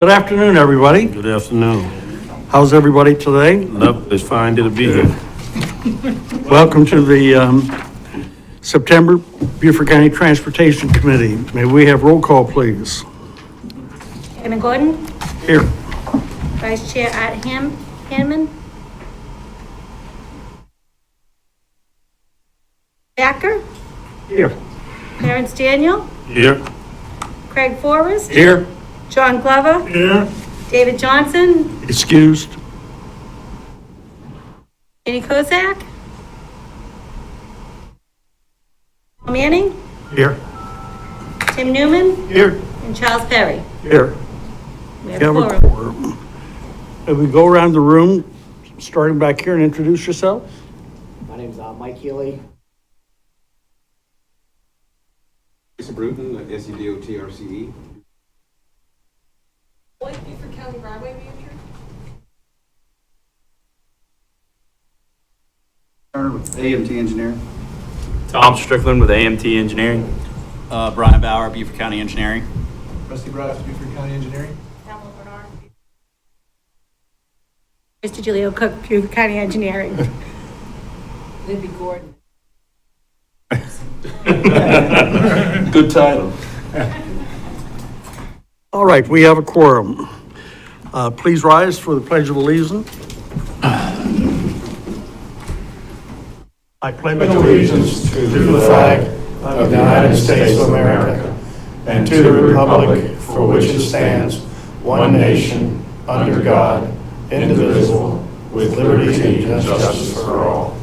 Good afternoon, everybody. Good afternoon. How's everybody today? It's fine to be here. Welcome to the September Beaufort County Transportation Committee. May we have roll call, please? Chairman Gordon, Here. Vice Chair Art Hanman. Thacker, Here. Clarence Daniel, Here. Craig Forrest, Here. John Glover, Here. David Johnson, Excused. Jenny Kozak, Paul Manning, Here. Tim Newman, Here. and Charles Perry. Here. We You have have a a quorum. quorum. May we go around the room, starting back here, and introduce yourselves? My name's Mike Healy. Lisa Bruton, SEDOTRCE. What, Beaufort County Highway Manager? Turner with AMT Engineering. Tom Strickland with AMT Engineering. Brian Bauer, Beaufort County Engineering. Rusty Bryce, Beaufort County Engineering. Pamela Bernard. Mr. Julio Cook, Beaufort County Engineering. Libby Gordon. Good title. All right, we have a quorum. Please rise for the Pledge of Allegiance. I pledge Allegiance to the flag of the United States of America and to the republic for which it stands, one nation, under God, indivisible, with liberty and justice for all.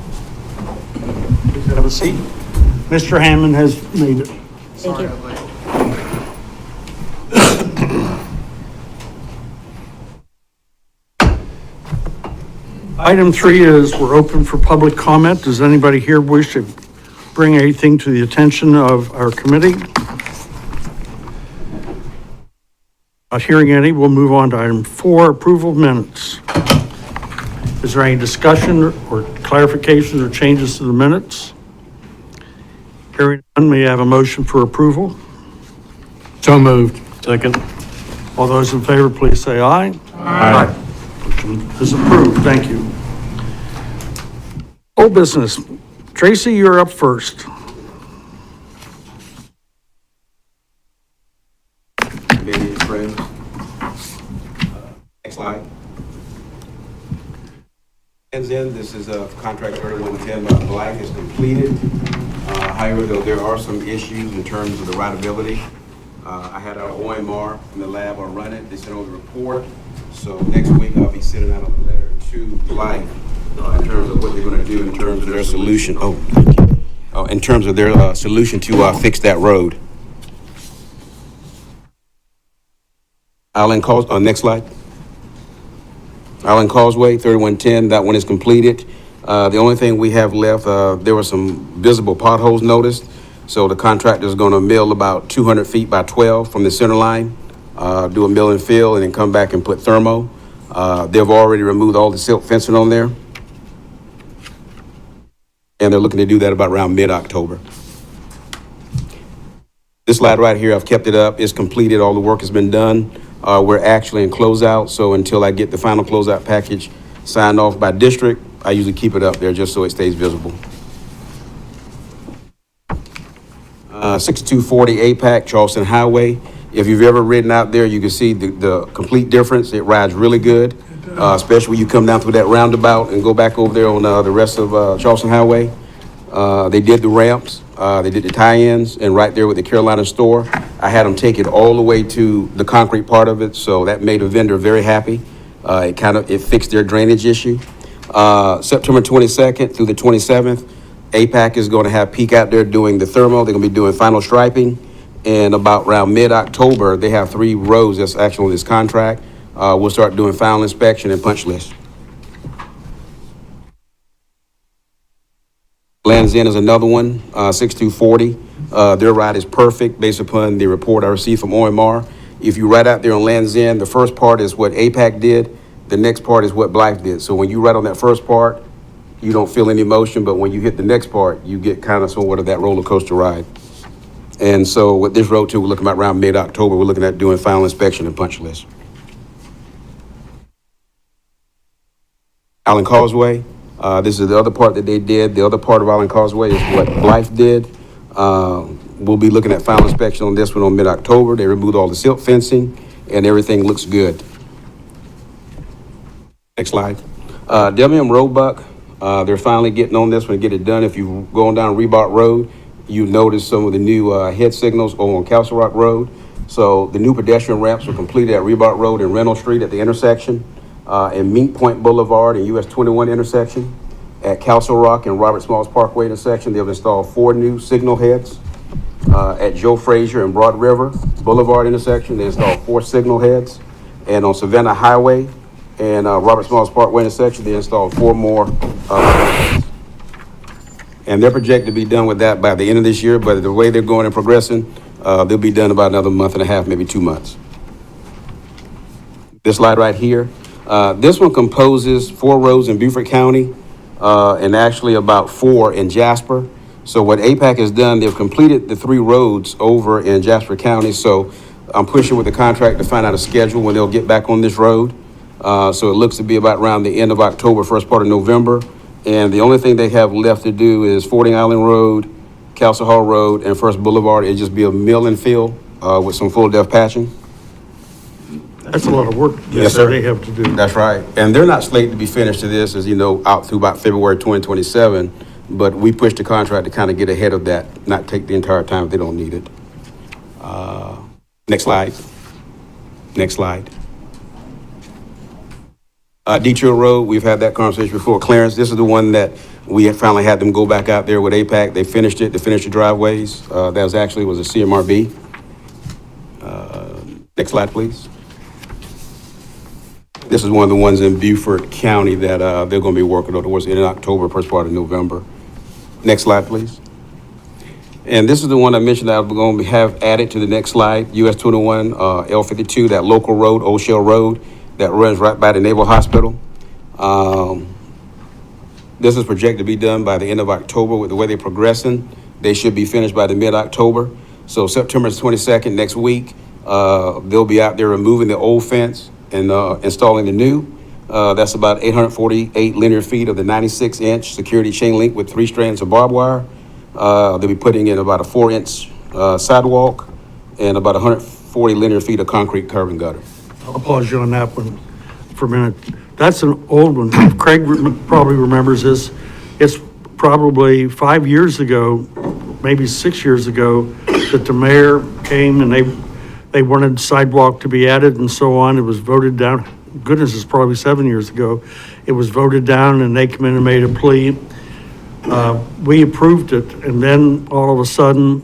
Please have a seat. Mr. Hammond has made it. Thank you. Item 3 is we're open for public comment. Does anybody here wish to bring anything to the attention of our committee? Not hearing any, we'll move on to item 4, approval of minutes. Is there any discussion or clarifications or changes to the minutes? Hearing none, may I have a motion for approval? So moved. Second. All those in favor, please say aye. Aye. Motion is approved. Thank you. Old business. Tracy, you're up first. Maybe friends. Next slide. Ends in, this is a contract 3110 by Black is completed. However, though, there are some issues in terms of the rideability. I had our OMR in the lab on run it. They sent over the report. So next week I'll be sending out a letter to Black in terms of what they're going to do in terms of their solution. Oh, thank you. In terms of their solution to fix that road. Next slide. Island Causeway, 3110, that one is completed. The only thing we have left, there were some visible potholes noticed. So the contractor is going to mill about 200 feet by 12 from the center line, do a mill and fill, and then come back and put thermo. They've already removed all the silk fencing on there. And they're looking to do that about around mid-October. This slide right here, I've kept it up. It's completed. All the work has been done. We're actually in closeout. So until I get the final closeout package signed off by district, I usually keep it up there just so it stays visible. 6240 APAC, Charleston Highway. If you've ever ridden out there, you can see the complete difference. It rides really good, especially when you come down through that roundabout and go back over there on the rest of Charleston Highway. They did the ramps, they did the tie-ins, and right there with the Carolina store, I had them take it all the way to the concrete part of it, so that made a vendor very happy. It fixed their drainage issue. September 22nd through the 27th, APAC is going to have Peak out there doing the thermal. They're going to be doing final striping. And about around mid-October, they have 3 roads that's actually on this contract. We'll start doing final inspection and punch list. Land's End is another one, 6240. Their ride is perfect based upon the report I received from OMR. If you ride out there on Land's End, the first part is what APAC did. The next part is what Black did. So when you ride on that first part, you don't feel any motion, but when you hit the next part, you get kind of sort of that roller coaster ride. And so with this road too, we're looking at around mid-October, we're looking at doing final inspection and punch list. Allen Causeway. This is the other part that they did. The other part of Allen Causeway is what Blythe did. We'll be looking at final inspection on this one on mid-October. They removed all the silt fencing and everything looks good. Next slide. WM Roebuck, they're finally getting on this one to get it done. If you're going down Reebok Road, you notice some of the new head signals over on Castle Rock Road. So the new pedestrian ramps were completed at Reebok Road and Reynolds Street at the intersection, and Meat Point Boulevard and US 21 intersection. At Castle Rock and Robert Smalls Parkway intersection, they've installed 4 new signal heads. At Joe Frazier and Broad River Boulevard intersection, they installed 4 signal heads. And on Savannah Highway and Robert Smalls Parkway intersection, they installed 4 more heads. And they're projected to be done with that by the end of this year, but the way they're going and progressing, they'll be done about another month and a half, maybe 2 months. This slide right here, this one composes 4 roads in Beaufort County, and actually about 4 in Jasper. So what APAC has done, they've completed the 3 roads over in Jasper County. So I'm pushing with the contract to find out a schedule when they'll get back on this road. So it looks to be about around the end of October, first part of November. And the only thing they have left to do is Fording Island Road, Castle Hall Road, and First Boulevard. It'll just be a mill and fill with some full depth patching. That's a lot of work. Yes, sir. They have to do. That's right. And they're not slated to be finished to this, as you know, out through about February 2027. But we pushed the contract to kind of get ahead of that, not take the entire time if they don't need it. Next slide. Next slide. Detour Road, we've had that conversation before. Clarence, this is the one that we had finally had them go back out there with APAC. They finished it. They finished the driveways. That was a CMRB. Next slide, please. This is one of the ones in Beaufort County that they're going to be working on towards the end of October, first part of November. Next slide, please. And this is the one I mentioned that I'm going to have added to the next slide, US 21 L52, that local road, Old Shell Road, that runs right by the Naval Hospital. This is projected to be done by the end of October. With the way they're progressing, they should be finished by the mid-October. So September 22nd, next week, they'll be out there removing the old fence and installing the new. That's about 848 linear feet of the 96-inch security chain link with 3 strands of barbed wire. They'll be putting in about a 4-inch sidewalk and about 140 linear feet of concrete curb and gutter. I'll pause you on that one for a minute. That's an old one. Craig probably remembers this. It's probably 5 years ago, maybe 6 years ago, that the mayor came and they wanted sidewalk to be added and so on. It was voted down. Goodness, it's probably 7 years ago. It was voted down and they come in and made a plea. We approved it, and then all of a sudden,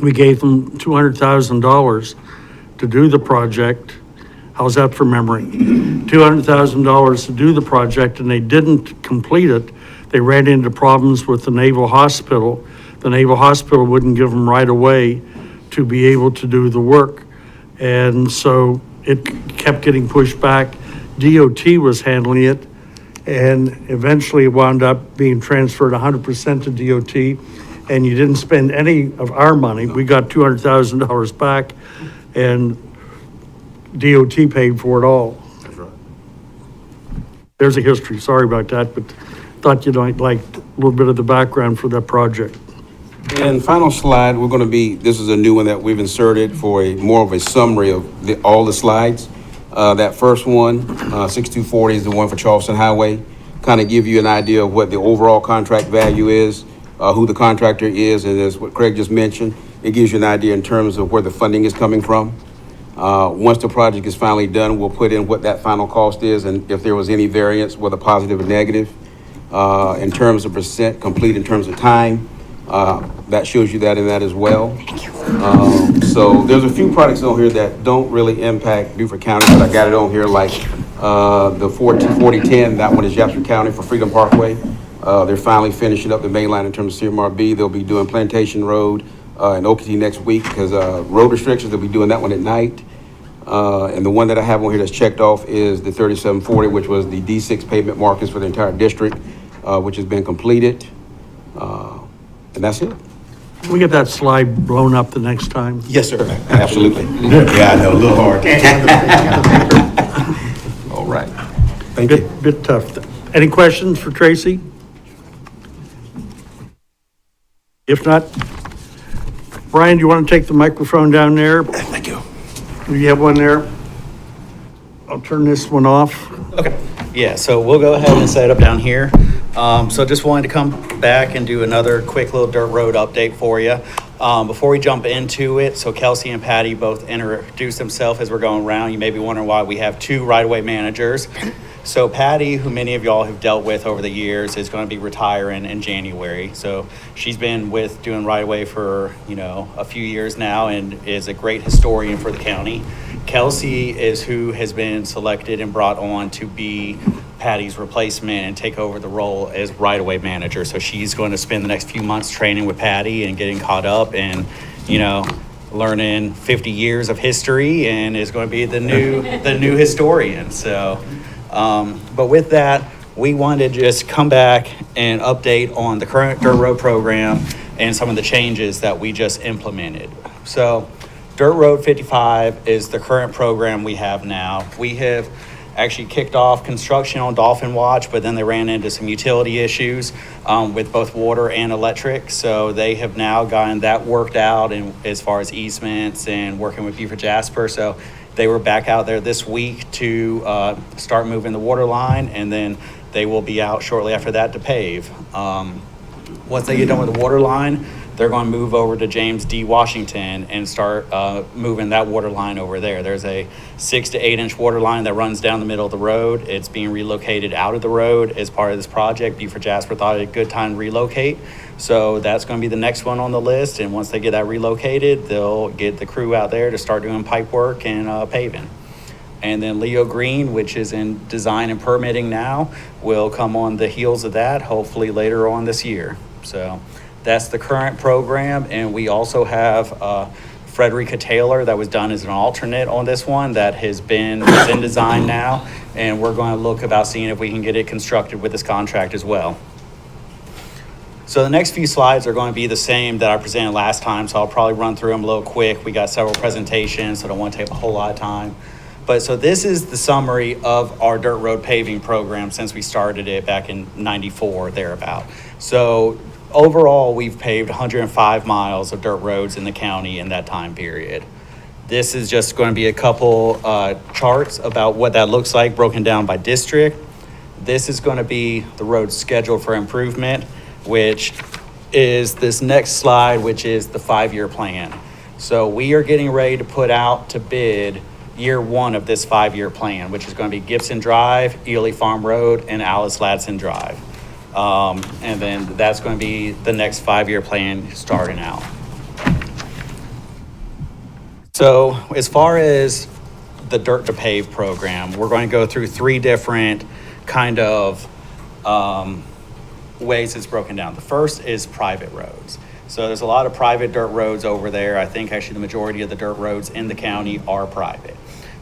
we gave them $200,000 to do the project. How's that for memory? $200,000 to do the project, and they didn't complete it. They ran into problems with the Naval Hospital. The Naval Hospital wouldn't give them right away to be able to do the work. And so it kept getting pushed back. DOT was handling it, and eventually it wound up being transferred 100% to DOT, and you didn't spend any of our money. We got $200,000 back, and DOT paid for it all. That's right. There's a history, sorry about that, but thought you'd like a little bit of the background for that project. And final slide, this is a new one that we've inserted for more of a summary of all the slides. That first one, 6240 is the one for Charleston Highway. Kind of give you an idea of what the overall contract value is, who the contractor is, and as what Craig just mentioned, it gives you an idea in terms of where the funding is coming from. Once the project is finally done, we'll put in what that final cost is and if there was any variance, whether positive or negative. In terms of percent complete, in terms of time, that shows you that in that as well. So there's a few products on here that don't really impact Beaufort County, but I got it on here like the 4010, that one is Jasper County for Freedom Parkway. They're finally finishing up the main line in terms of CMRB. They'll be doing Plantation Road and Okeechobee next week because road restrictions, they'll be doing that one at night. And the one that I have on here that's checked off is the 3740, which was the D6 pavement markings for the entire district, which has been completed. And that's it. We get that slide blown up the next time. Yes, sir. Absolutely. Yeah, I know, a little hard. All right. Thank you. Bit tough. Any questions for Tracy? If not, Brian, do you want to take the microphone down there? Thank you. Do you have one there? I'll turn this one off. Okay, yeah, so we'll go ahead and set it up down here. So just wanted to come back and do another quick little dirt road update for you. Before we jump into it, so Kelsey and Patty both introduce themselves as we're going around. You may be wondering why we have two right-of-way managers. So Patty, who many of y'all have dealt with over the years, is going to be retiring in January. So she's been doing right-of-way for, a few years now and is a great historian for the county. Kelsey is who has been selected and brought on to be Patty's replacement and take over the role as right-of-way manager. So she's going to spend the next few months training with Patty and getting caught up and, learning 50 years of history, and is going to be the new historian. So, but with that, we wanted to just come back and update on the current dirt road program and some of the changes that we just implemented. So Dirt Road 55 is the current program we have now. We have actually kicked off construction on Dolphin Watch, but then they ran into some utility issues with both water and electric. So they have now gotten that worked out, and as far as easements and working with Beaufort Jasper. So they were back out there this week to start moving the water line, and then they will be out shortly after that to pave. Once they get done with the water line, they're going to move over to James D. Washington and start moving that water line over there. There's a 6 to 8 inch water line that runs down the middle of the road. It's being relocated out of the road as part of this project. Beaufort Jasper thought it a good time to relocate. So that's going to be the next one on the list. And once they get that relocated, they'll get the crew out there to start doing pipe work and paving. And then Leo Green, which is in design and permitting now, will come on the heels of that, hopefully later on this year. So that's the current program. And we also have Frederica Taylor that was done as an alternate on this one that is in design now. And we're going to look about seeing if we can get it constructed with this contract as well. So the next few slides are going to be the same that I presented last time. So I'll probably run through them a little quick. We got several presentations, so I don't want to take a whole lot of time. But so this is the summary of our dirt road paving program since we started it back in '94, thereabout. So overall, we've paved 105 miles of dirt roads in the county in that time period. This is just going to be a couple charts about what that looks like broken down by district. This is going to be the roads scheduled for improvement, which is this next slide, which is the 5-year plan. So we are getting ready to put out to bid year one of this 5-year plan, which is going to be Gibson Drive, Ely Farm Road, and Alice Ladson Drive. And then that's going to be the next 5-year plan starting out. So as far as the Dirt to Pave program, we're going to go through 3 different kind of ways it's broken down. The first is private roads. So there's a lot of private dirt roads over there. I think actually the majority of the dirt roads in the county are private.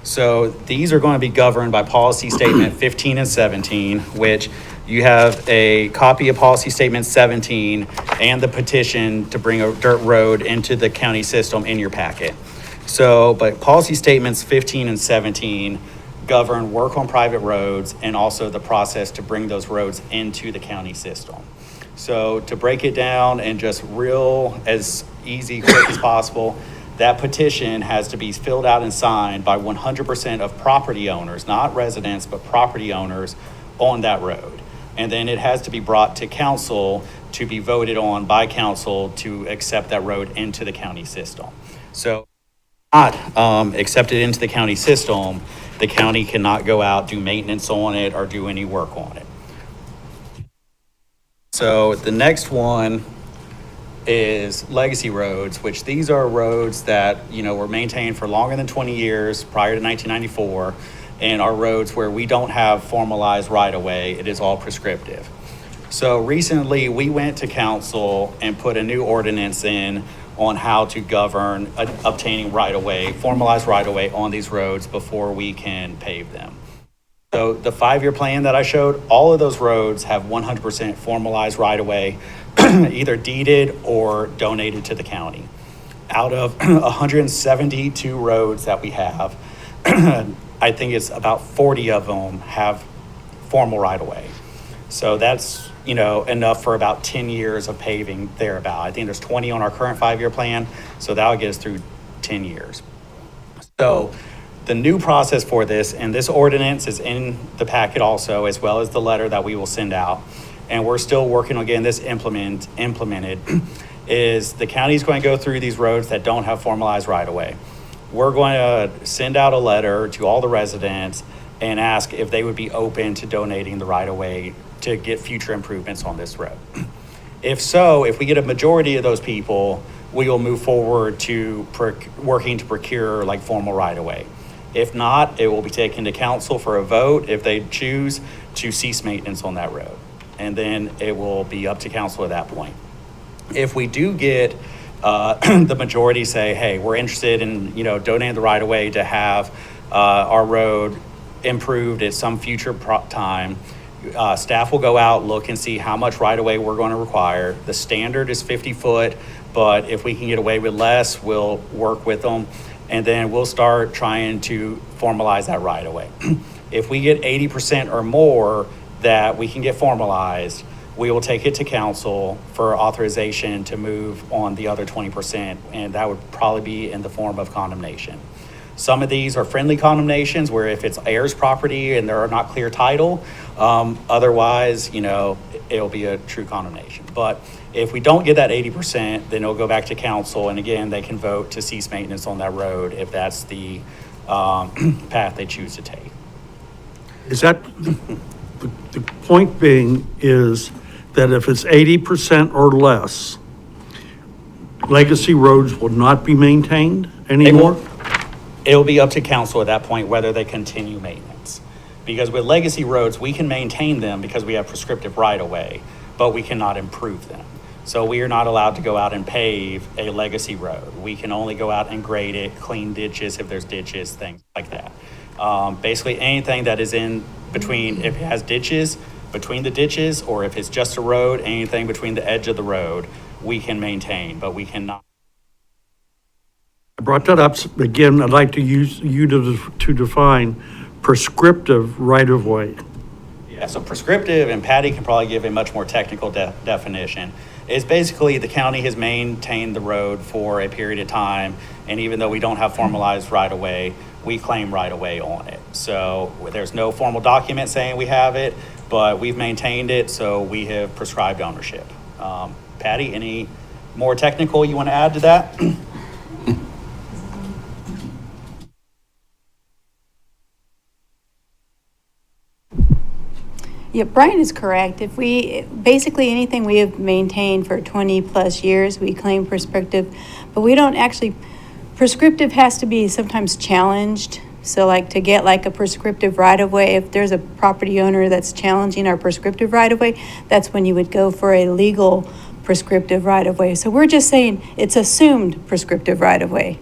So these are going to be governed by policy statement 15 and 17, which you have a copy of policy statement 17 and the petition to bring a dirt road into the county system in your packet. So, but policy statements 15 and 17 govern work on private roads and also the process to bring those roads into the county system. So to break it down and just real as easy, quick as possible, that petition has to be filled out and signed by 100% of property owners, not residents, but property owners on that road. And then it has to be brought to council to be voted on by council to accept that road into the county system. So not accepted into the county system, the county cannot go out, do maintenance on it, or do any work on it. So the next one is legacy roads, which these are roads that, were maintained for longer than 20 years prior to 1994, and are roads where we don't have formalized right-of-way. It is all prescriptive. So recently we went to council and put a new ordinance in on how to govern obtaining right-of-way, formalized right-of-way on these roads before we can pave them. So the 5-year plan that I showed, all of those roads have 100% formalized right-of-way, either deeded or donated to the county. Out of 172 roads that we have, I think it's about 40 of them have formal right-of-way. So that's, enough for about 10 years of paving thereabout. I think there's 20 on our current 5-year plan, so that'll get us through 10 years. So the new process for this, and this ordinance is in the packet also, as well as the letter that we will send out, and we're still working on getting this implemented, is the county's going to go through these roads that don't have formalized right-of-way. We're going to send out a letter to all the residents and ask if they would be open to donating the right-of-way to get future improvements on this road. If so, if we get a majority of those people, we will move forward to working to procure like formal right-of-way. If not, it will be taken to council for a vote if they choose to cease maintenance on that road. And then it will be up to council at that point. If we do get the majority say, hey, we're interested in, donating the right-of-way to have our road improved at some future time, staff will go out, look and see how much right-of-way we're going to require. The standard is 50 foot, but if we can get away with less, we'll work with them. And then we'll start trying to formalize that right-of-way. If we get 80% or more that we can get formalized, we will take it to council for authorization to move on the other 20%, and that would probably be in the form of condemnation. Some of these are friendly condemnations where if it's heirs property and there are not clear title, otherwise, it'll be a true condemnation. But if we don't get that 80%, then it'll go back to council, and again, they can vote to cease maintenance on that road if that's the path they choose to take. Is that, the point being is that if it's 80% or less, legacy roads will not be maintained anymore? It'll be up to council at that point whether they continue maintenance. Because with legacy roads, we can maintain them because we have prescriptive right-of-way, but we cannot improve them. So we are not allowed to go out and pave a legacy road. We can only go out and grade it, clean ditches if there's ditches, things like that. Basically anything that is in between, if it has ditches, between the ditches, or if it's just a road, anything between the edge of the road, we can maintain, but we cannot. I brought that up, again, I'd like to use you to define prescriptive right-of-way. Yeah, so prescriptive, and Patty can probably give a much more technical definition, is basically the county has maintained the road for a period of time, and even though we don't have formalized right-of-way, we claim right-of-way on it. So there's no formal document saying we have it, but we've maintained it, so we have prescribed ownership. Patty, any more technical you want to add to that? Yeah, Brian is correct. If basically anything we have maintained for 20 plus years, we claim prescriptive, but we don't actually, prescriptive has to be sometimes challenged. So like to get like a prescriptive right-of-way, if there's a property owner that's challenging our prescriptive right-of-way, that's when you would go for a legal prescriptive right-of-way. So we're just saying it's assumed prescriptive right-of-way.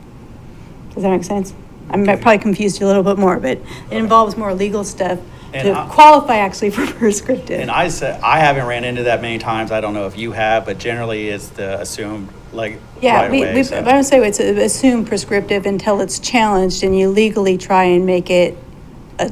Does that make sense? I probably confused you a little bit more, but it involves more legal stuff to qualify actually for prescriptive. And I haven't ran into that many times. I don't know if you have, but generally it's the assumed right away. I don't say it's assumed prescriptive until it's challenged and you legally try and make it a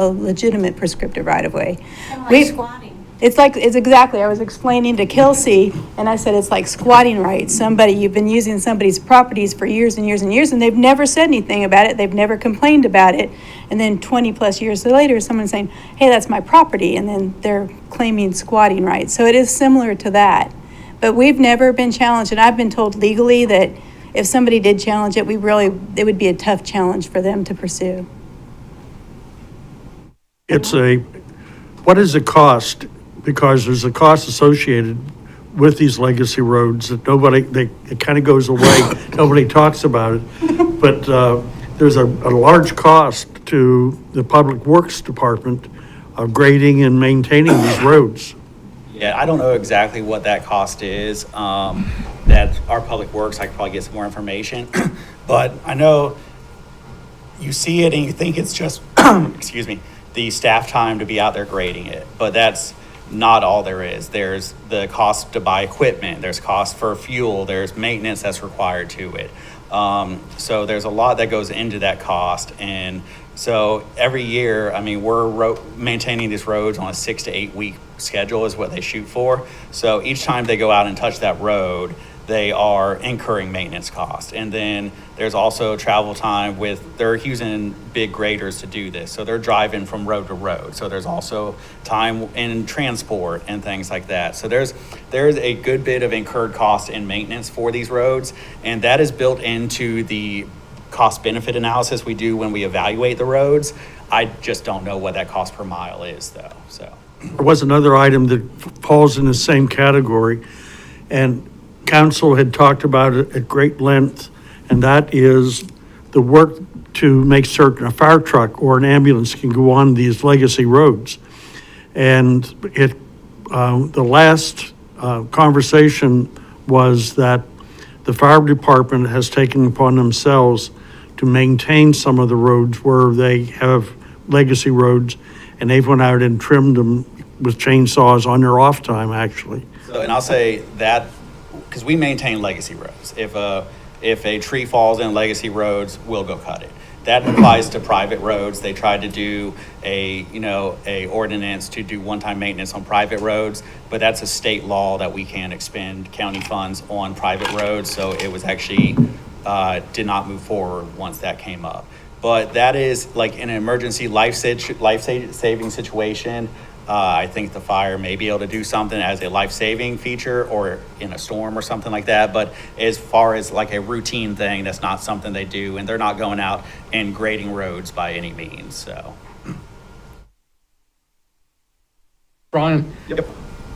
legitimate prescriptive right of way. Kind of like squatting. It's exactly, I was explaining to Kelsey, and I said, it's like squatting rights. You've been using somebody's properties for years and years and years, and they've never said anything about it. They've never complained about it. And then 20 plus years later, someone's saying, hey, that's my property. And then they're claiming squatting rights. So it is similar to that. But we've never been challenged. And I've been told legally that if somebody did challenge it, it would be a tough challenge for them to pursue. What is the cost? Because there's a cost associated with these legacy roads that it kind of goes away. Nobody talks about it. But there's a large cost to the Public Works Department of grading and maintaining these roads. Yeah, I don't know exactly what that cost is. That our Public Works, I could probably get some more information. But I know you see it and you think it's just, excuse me, the staff time to be out there grading it. But that's not all there is. There's the cost to buy equipment, there's cost for fuel, there's maintenance that's required to it. So there's a lot that goes into that cost, and So every year, I mean, we're maintaining these roads on a 6 to 8 week schedule is what they shoot for. So each time they go out and touch that road, they are incurring maintenance costs. And then there's also travel time they're using big graders to do this. So they're driving from road to road. So there's also time in transport and things like that. So there's a good bit of incurred cost in maintenance for these roads. And that is built into the cost benefit analysis we do when we evaluate the roads. I just don't know what that cost per mile is though, so. There was another item that falls in the same category, and council had talked about it at great length, and that is the work to make certain a fire truck or an ambulance can go on these legacy roads. And the last conversation was that the fire department has taken upon themselves to maintain some of the roads where they have legacy roads, and they've went out and trimmed them with chainsaws on their off time, actually. So, and I'll say that, because we maintain legacy roads. If a tree falls in legacy roads, we'll go cut it. That applies to private roads. They tried to do a ordinance to do one-time maintenance on private roads, but that's a state law that we can't expend county funds on private roads. So it was actually, did not move forward once that came up. But that is like in an emergency life-saving situation. I think the fire may be able to do something as a life-saving feature or in a storm or something like that. But as far as like a routine thing, that's not something they do. And they're not going out and grading roads by any means, so. Brian? Yep.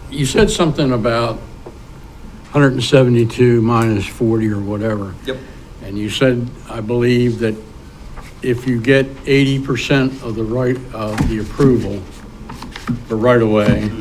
You said something about 172 minus 40 or whatever. Yep. And you said, I believe, that if you get 80% of the approval for right away,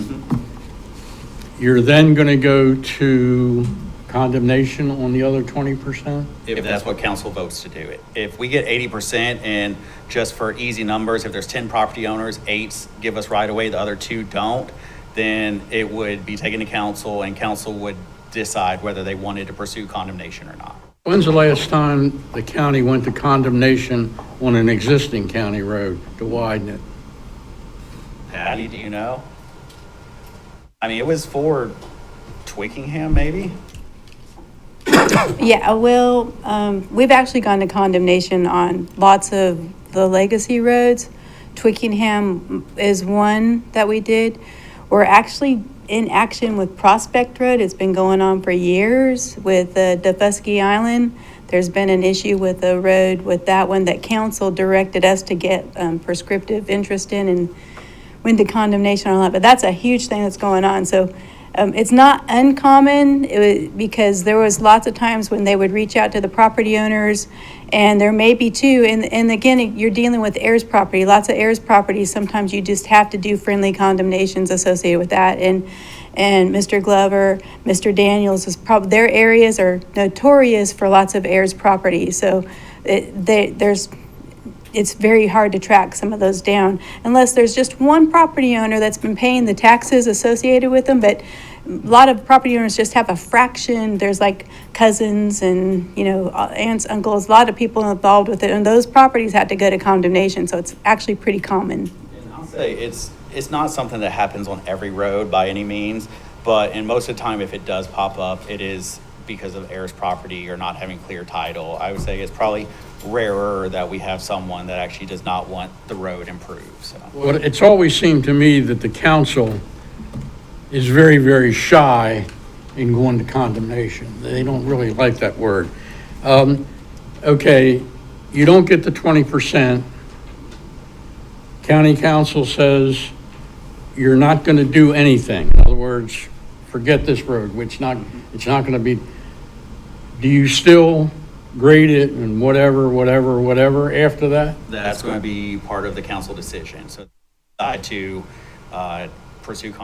you're then going to go to condemnation on the other 20%? If that's what council votes to do it. If we get 80% and just for easy numbers, if there's 10 property owners, 8 give us right away, the other 2 don't, then it would be taken to council and council would decide whether they wanted to pursue condemnation or not. When's the last time the county went to condemnation on an existing county road to widen it? Patty, do you know? I mean, it was for Twickenham, maybe? Yeah, well, we've actually gone to condemnation on lots of the legacy roads. Twickenham is one that we did. We're actually in action with Prospect Road. It's been going on for years with Defusky Island. There's been an issue with the road with that one that council directed us to get prescriptive interest in and went to condemnation on that. But that's a huge thing that's going on. So it's not uncommon because there was lots of times when they would reach out to the property owners, and there may be too, and again, you're dealing with heirs property, lots of heirs properties. Sometimes you just have to do friendly condemnations associated with that. And Mr. Glover, Mr. Daniels, their areas are notorious for lots of heirs property. So it's very hard to track some of those down unless there's just one property owner that's been paying the taxes associated with them. But a lot of property owners just have a fraction. There's like cousins and, aunts, uncles, a lot of people involved with it. And those properties had to go to condemnation. So it's actually pretty common. And I'll say it's not something that happens on every road by any means, but in most of the time, if it does pop up, it is because of heirs property or not having clear title. I would say it's probably rarer that we have someone that actually does not want the road improved. So. Well, it's always seemed to me that the council is very, very shy in going to condemnation. They don't really like that word. Okay, you don't get the 20%. County council says you're not going to do anything. In other words, forget this road, which it's not going to be. Do you still grade it and whatever after that? That's going to be part of the council decision. So decide to pursue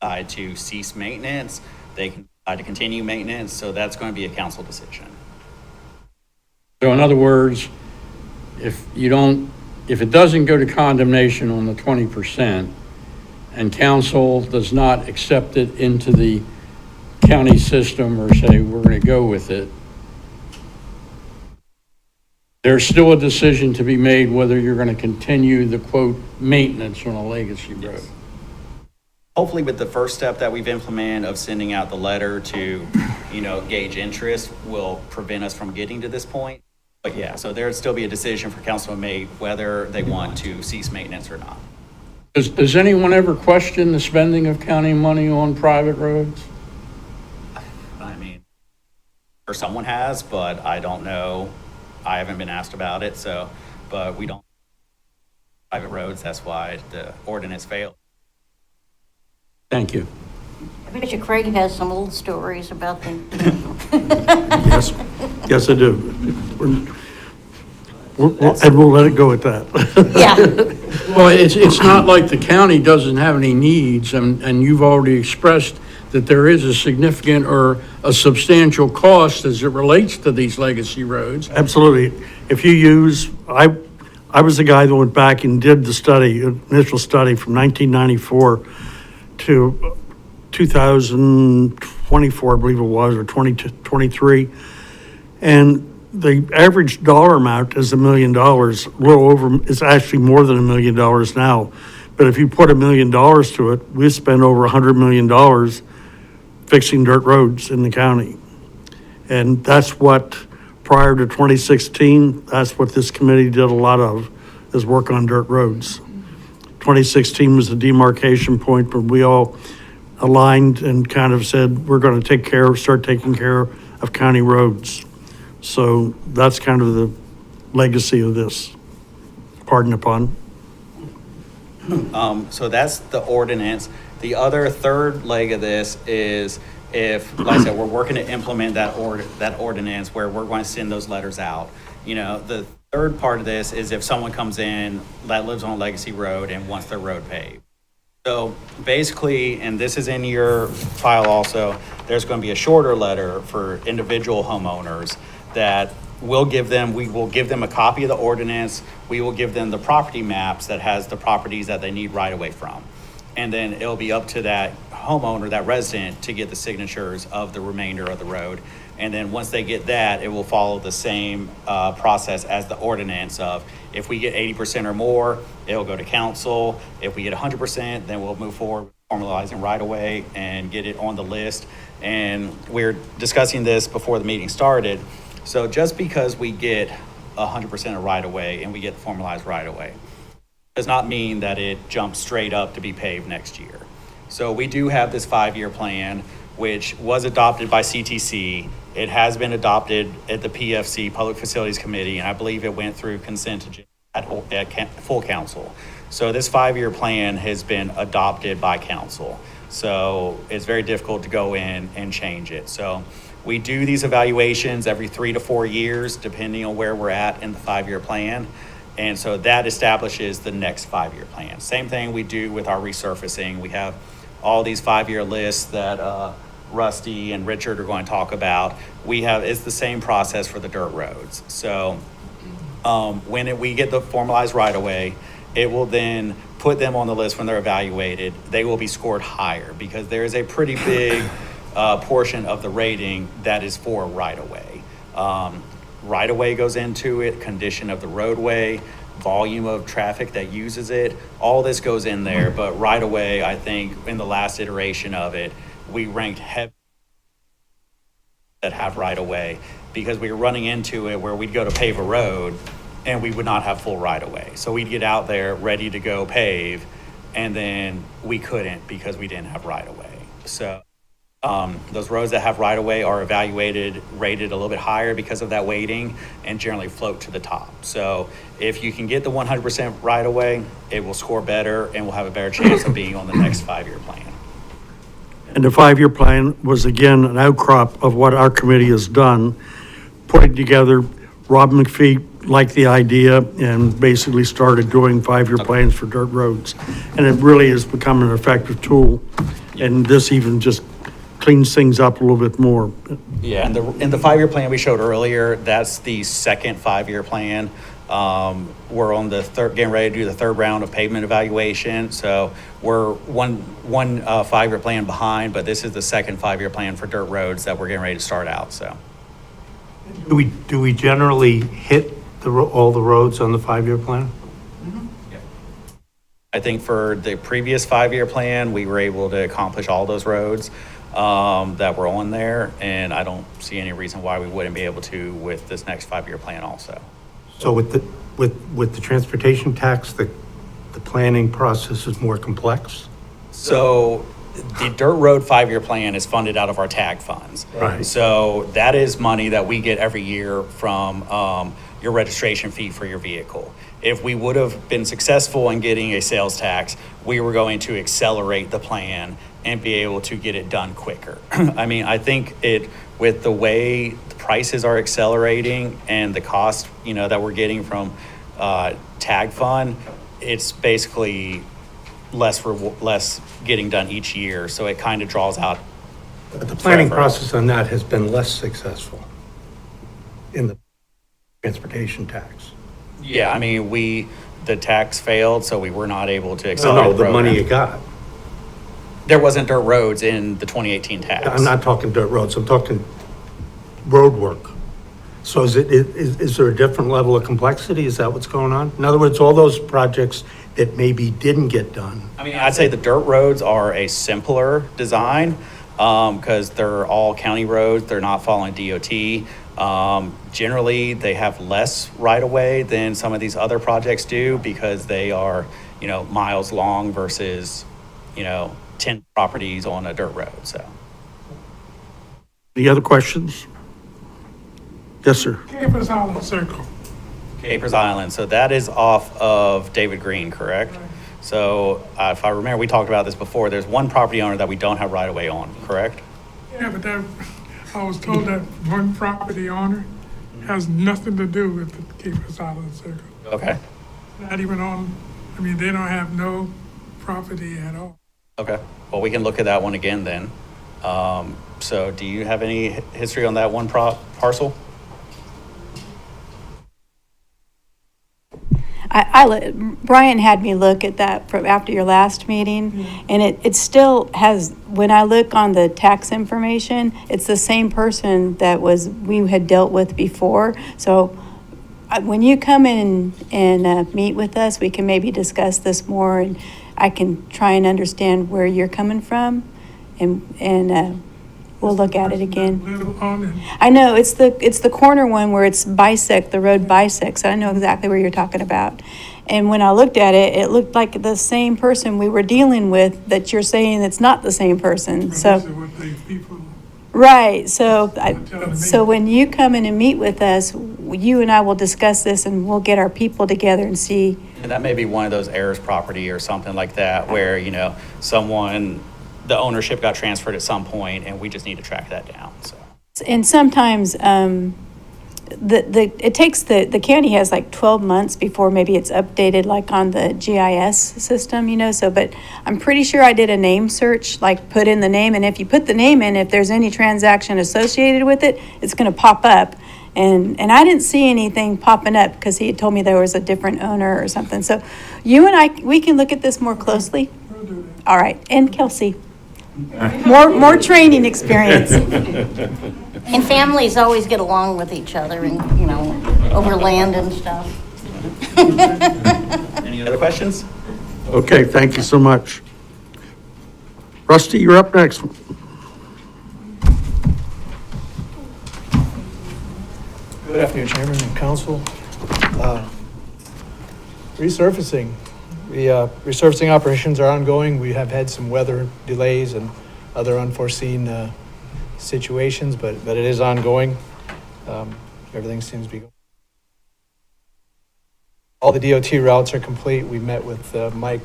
decide to cease maintenance. They can decide to continue maintenance. So that's going to be a council decision. So in other words, if it doesn't go to condemnation on the 20% and council does not accept it into the county system or say we're going to go with it, There's still a decision to be made whether you're going to continue the quote, maintenance on a legacy road. Hopefully with the first step that we've implemented of sending out the letter to, gauge interest will prevent us from getting to this point. But yeah, so there'd still be a decision for council to make whether they want to cease maintenance or not. Does anyone ever question the spending of county money on private roads? I mean, or someone has, but I don't know. I haven't been asked about it, but we don't private roads. That's why the ordinance failed. Thank you. I bet you Craig has some old stories about them. Yes, yes, I do. And we'll let it go at that. Yeah. Well, it's not like the county doesn't have any needs, and you've already expressed that there is a significant or a substantial cost as it relates to these legacy roads. Absolutely. If you use, I was the guy that went back and did the study, initial study from 1994 to 2024, I believe it was, or 23. And the average dollar amount is $1 million, a little over, it's actually more than $1 million now. But if you put $1 million to it, we spend over $100 million fixing dirt roads in the county. And that's what, prior to 2016, that's what this committee did a lot of, is work on dirt roads. 2016 was the demarcation point, but we all aligned and kind of said, we're going to start taking care of county roads. So that's kind of the legacy of this, pardon the pun. So that's the ordinance. The other third leg of this is if, like I said, we're working to implement that ordinance where we're going to send those letters out. The third part of this is if someone comes in that lives on a legacy road and wants their road paved. So basically, and this is in your file also, there's going to be a shorter letter for individual homeowners that we will give them a copy of the ordinance. We will give them the property maps that has the properties that they need right away from. And then it'll be up to that homeowner, that resident, to get the signatures of the remainder of the road. And then once they get that, it will follow the same process as the ordinance of if we get 80% or more, it'll go to council. If we get 100%, then we'll move forward formalizing right away and get it on the list. And we're discussing this before the meeting started. So just because we get 100% of right away and we get formalized right away does not mean that it jumps straight up to be paved next year. So we do have this 5-year plan, which was adopted by CTC. It has been adopted at the PFC, Public Facilities Committee, and I believe it went through consent at full council. So this 5-year plan has been adopted by council. So it's very difficult to go in and change it. So we do these evaluations every 3 to 4 years, depending on where we're at in the 5-year plan. And so that establishes the next 5-year plan. Same thing we do with our resurfacing. We have all these 5-year lists that Rusty and Richard are going to talk about. It's the same process for the dirt roads. So when we get the formalized right away, it will then put them on the list when they're evaluated. They will be scored higher because there is a pretty big portion of the rating that is for right away. Right away goes into it, condition of the roadway, volume of traffic that uses it, all this goes in there. But right away, I think in the last iteration of it, we ranked heavy that have right away because we were running into it where we'd go to pave a road and we would not have full right away. So we'd get out there ready to go pave and then we couldn't because we didn't have right away. So those roads that have right-of-way are evaluated, rated a little bit higher because of that weighting and generally float to the top. So if you can get the 100% right-of-way, it will score better and we'll have a better chance of being on the next 5-year plan. And the 5-year plan was, again, an outcrop of what our committee has done, putting together. Rob McPhee liked the idea and basically started doing 5-year plans for dirt roads. And it really has become an effective tool. And this even just cleans things up a little bit more. Yeah, and the 5-year plan we showed earlier, that's the second 5-year plan. We're on the getting ready to do the third round of pavement evaluation. So we're one 5-year plan behind, but this is the second 5-year plan for dirt roads that we're getting ready to start out. So Do we generally hit all the roads on the 5-year plan? I think for the previous 5-year plan, we were able to accomplish all those roads that were on there, and I don't see any reason why we wouldn't be able to with this next 5-year plan also. So with the transportation tax, the planning process is more complex? So the dirt road 5-year plan is funded out of our tag funds. Right. So that is money that we get every year from your registration fee for your vehicle. If we would have been successful in getting a sales tax, we were going to accelerate the plan and be able to get it done quicker. I mean, I think with the way the prices are accelerating and the cost, that we're getting from tag fund, it's basically less getting done each year. So it kind of draws out. But the planning forever. process on that has been less successful in the transportation tax. Yeah, I mean, the tax failed, so we were not able to No, accelerate the money you program. got. There wasn't dirt roads in the 2018 tax. I'm not talking dirt roads, I'm talking road work. So is there a different level of complexity? Is that what's going on? In other words, all those projects that maybe didn't get done. I mean, I'd say the dirt roads are a simpler design because they're all county roads. They're not following DOT. Generally, they have less right-of-way than some of these other projects do because they are, miles long versus, 10 properties on a dirt road, so. Any other questions? Yes, sir. Capers Island Circle. Capers Island, so that is off of David Green, correct? Right. So if I remember, we talked about this before, there's one property owner that we don't have right-of-way on, correct? Yeah, but I was told that one property owner has nothing to do with the Capers Island Circle. Okay, Not even they don't have no property at all. okay. Well, we can look at that one again then. So do you have any history on that one parcel? Brian had me look at that from after your last meeting, and it still has, when I look on the tax information, it's the same person that we had dealt with before. So when you come in and meet with us, we can maybe discuss this more, and I can try and understand where you're coming from, and we'll look at it again. Live on it. I know, it's the corner one where the road bisects. I know exactly where you're talking about. And when I looked at it, it looked like the same person we were dealing with that you're saying it's not the same person, so. These are what these people, Right, so telling me. so when you come in and meet with us, you and I will discuss this and we'll get our people together and see. And that may be one of those heirs property or something like that where, the ownership got transferred at some point and we just need to track that down, so. And sometimes, it takes the county has like 12 months before maybe it's updated like on the GIS system, so, but I'm pretty sure I did a name search, like put in the name, and if you put the name in, if there's any transaction associated with it, it's gonna pop up. And I didn't see anything popping up because he had told me there was a different owner or something. So you and we can look at this more closely. we'll do that. All right, and Kelsey. More training experience. And families always get along with each other and, over land and stuff. Any other questions? Okay, thank you so much. Rusty, you're up next. Good afternoon, Chairman and Council. Resurfacing. The resurfacing operations are ongoing. We have had some weather delays and other unforeseen situations, but it is ongoing. Everything seems to be going. All the DOT routes are complete. We met with Mike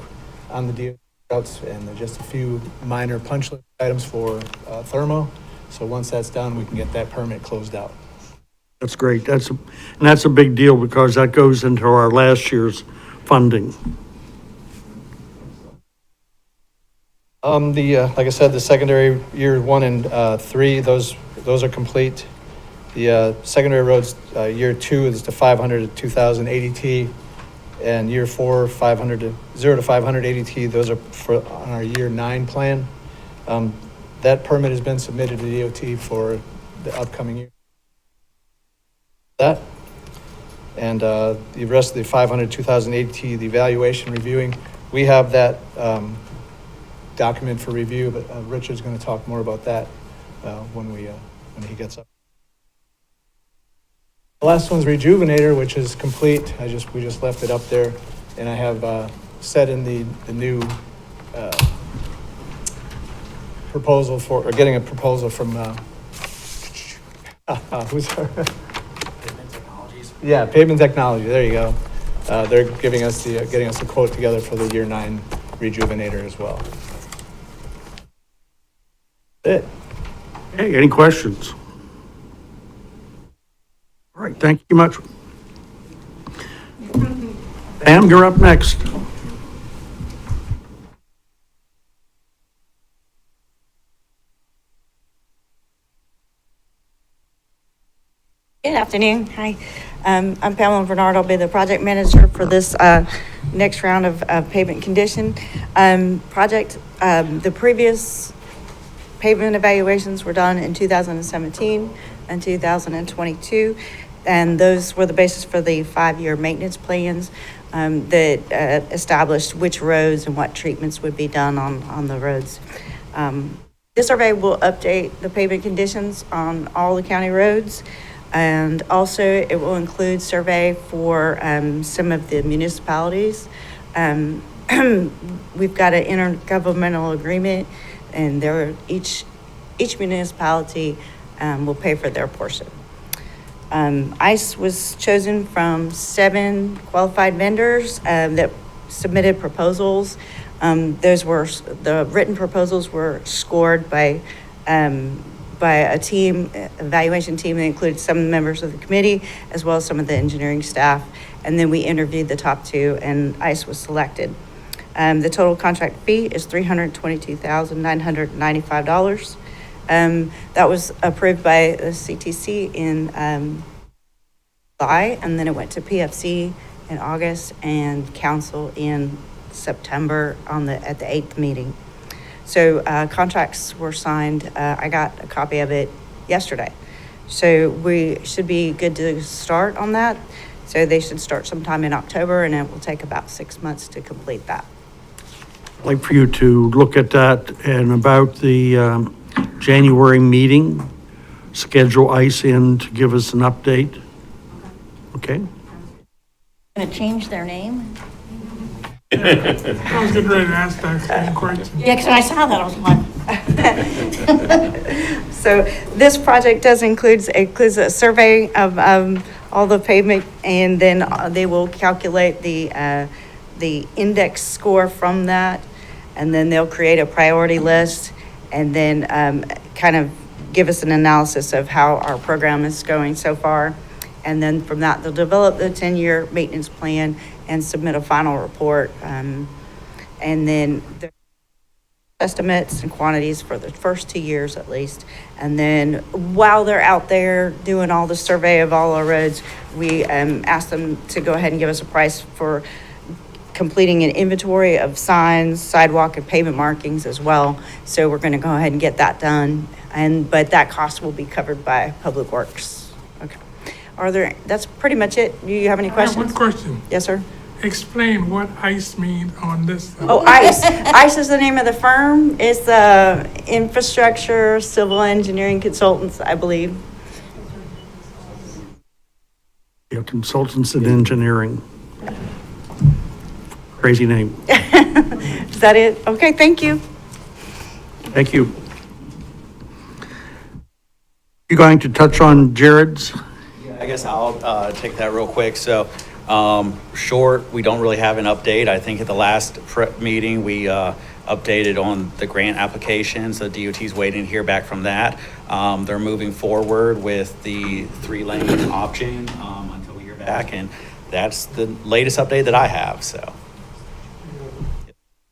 on the DOT routes and just a few minor punch list items for thermo. So once that's done, we can get that permit closed out. That's great. That's a big deal because that goes into our last year's funding. Like I said, the secondary year 1 and 3, those are complete. The secondary roads, year 2 is the 500 to 2,000 ADT, and year 4, 0 to 500 ADT. Those are on our year 9 plan. That permit has been submitted to DOT for the upcoming year. That And the rest of the 500, 2000 ADT, the evaluation reviewing, we have that document for review, but Richard's going to talk more about that when he gets up. The last one's Rejuvenator, which is complete. We just left it up there, and I have set in the new proposal for, or getting a proposal from who's yeah, Pavement Technology. There you go. They're giving us getting us a quote together for the year 9 Rejuvenator as well. That's it. Hey, any questions? All right, thank you much. Pam, you're up next. Good afternoon. Hi. I'm Pamela Bernard. I'll be the project manager for this next round of pavement condition project. The previous pavement evaluations were done in 2017 and 2022, and those were the basis for the 5-year maintenance plans that established which roads and what treatments would be done on the roads. This survey will update the pavement conditions on all the county roads. And also it will include survey for some of the municipalities. We've got an intergovernmental agreement, and each municipality will pay for their portion. ICE was chosen from 7 qualified vendors that submitted proposals. The written proposals were scored by a evaluation team that included some members of the committee, as well as some of the engineering staff. And then we interviewed the top 2, and ICE was selected. The total contract fee is $322,995. That was approved by the CTC in July, and then it went to PFC in August and council in September at the 8th meeting. So contracts were signed. I got a copy of it yesterday. So we should be good to start on that. So they should start sometime in October, and it will take about 6 months to complete that. I'd like for you to look at that, and about the January meeting, schedule ICE in to give us an update. Okay? Going to change their name? I was getting ready to ask that same question. Yeah, because I saw that, I was like. So this project includes a survey of all the pavement, and then they will calculate the index score from that, and then they'll create a priority list, and then kind of give us an analysis of how our program is going so far. And then from that, they'll develop the 10-year maintenance plan and submit a final report. And then the estimates and quantities for the first 2 years at least. And then while they're out there doing all the survey of all our roads, we ask them to go ahead and give us a price for completing an inventory of signs, sidewalk, and pavement markings as well. So we're going to go ahead and get that done. But that cost will be covered by Public Works. Okay. That's pretty much it. Do you have any questions? I have one question. Yes, sir. Explain what ICE means on this. Oh, ICE. ICE is the name of the firm. It's the Infrastructure Civil Engineering Consultants, I believe. Yeah, consultants in engineering. Crazy name. Is that it? Okay, thank you. Thank you. You going to touch on Jared's? I guess I'll take that real quick. So, short, we don't really have an update. I think at the last prep meeting, we updated on the grant applications. The DOT's waiting to hear back from that. They're moving forward with the 3-lane option until we hear back, and that's the latest update that I have, so.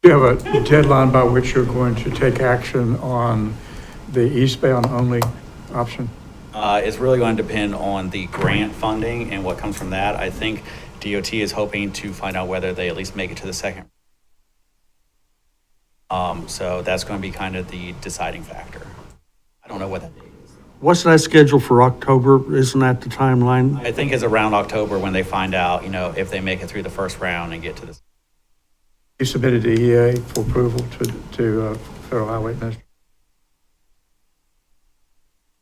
Do you have a deadline by which you're going to take action on the eastbound only option? It's really going to depend on the grant funding and what comes from that. I think DOT is hoping to find out whether they at least make it to the second. So that's going to be kind of the deciding factor. I don't know what that date is. What's that scheduled for October? Isn't that the timeline? I think it's around October when they find out, if they make it through the first round and get to this. You submitted the EA for approval to Federal Highway Administration.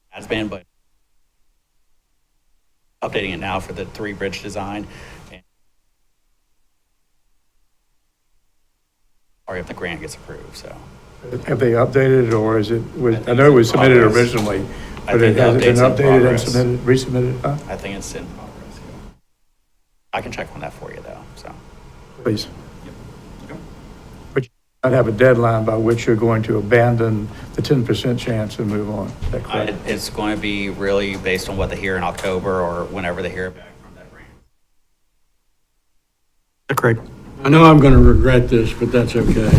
Has been, but updating it now for the 3-bridge design. Or if the grant gets approved, so. Have they updated it, or is it, I know it was submitted originally, but it hasn't been updated and submitted, resubmitted, huh? I think it's in progress, yeah. I can check on that for you, though, so. Please. But you might have a deadline by which you're going to abandon the 10% chance and move on. Is that correct? It's going to be really based on what they hear in October or whenever they hear back from that grant. Craig? I know I'm going to regret this, but that's okay.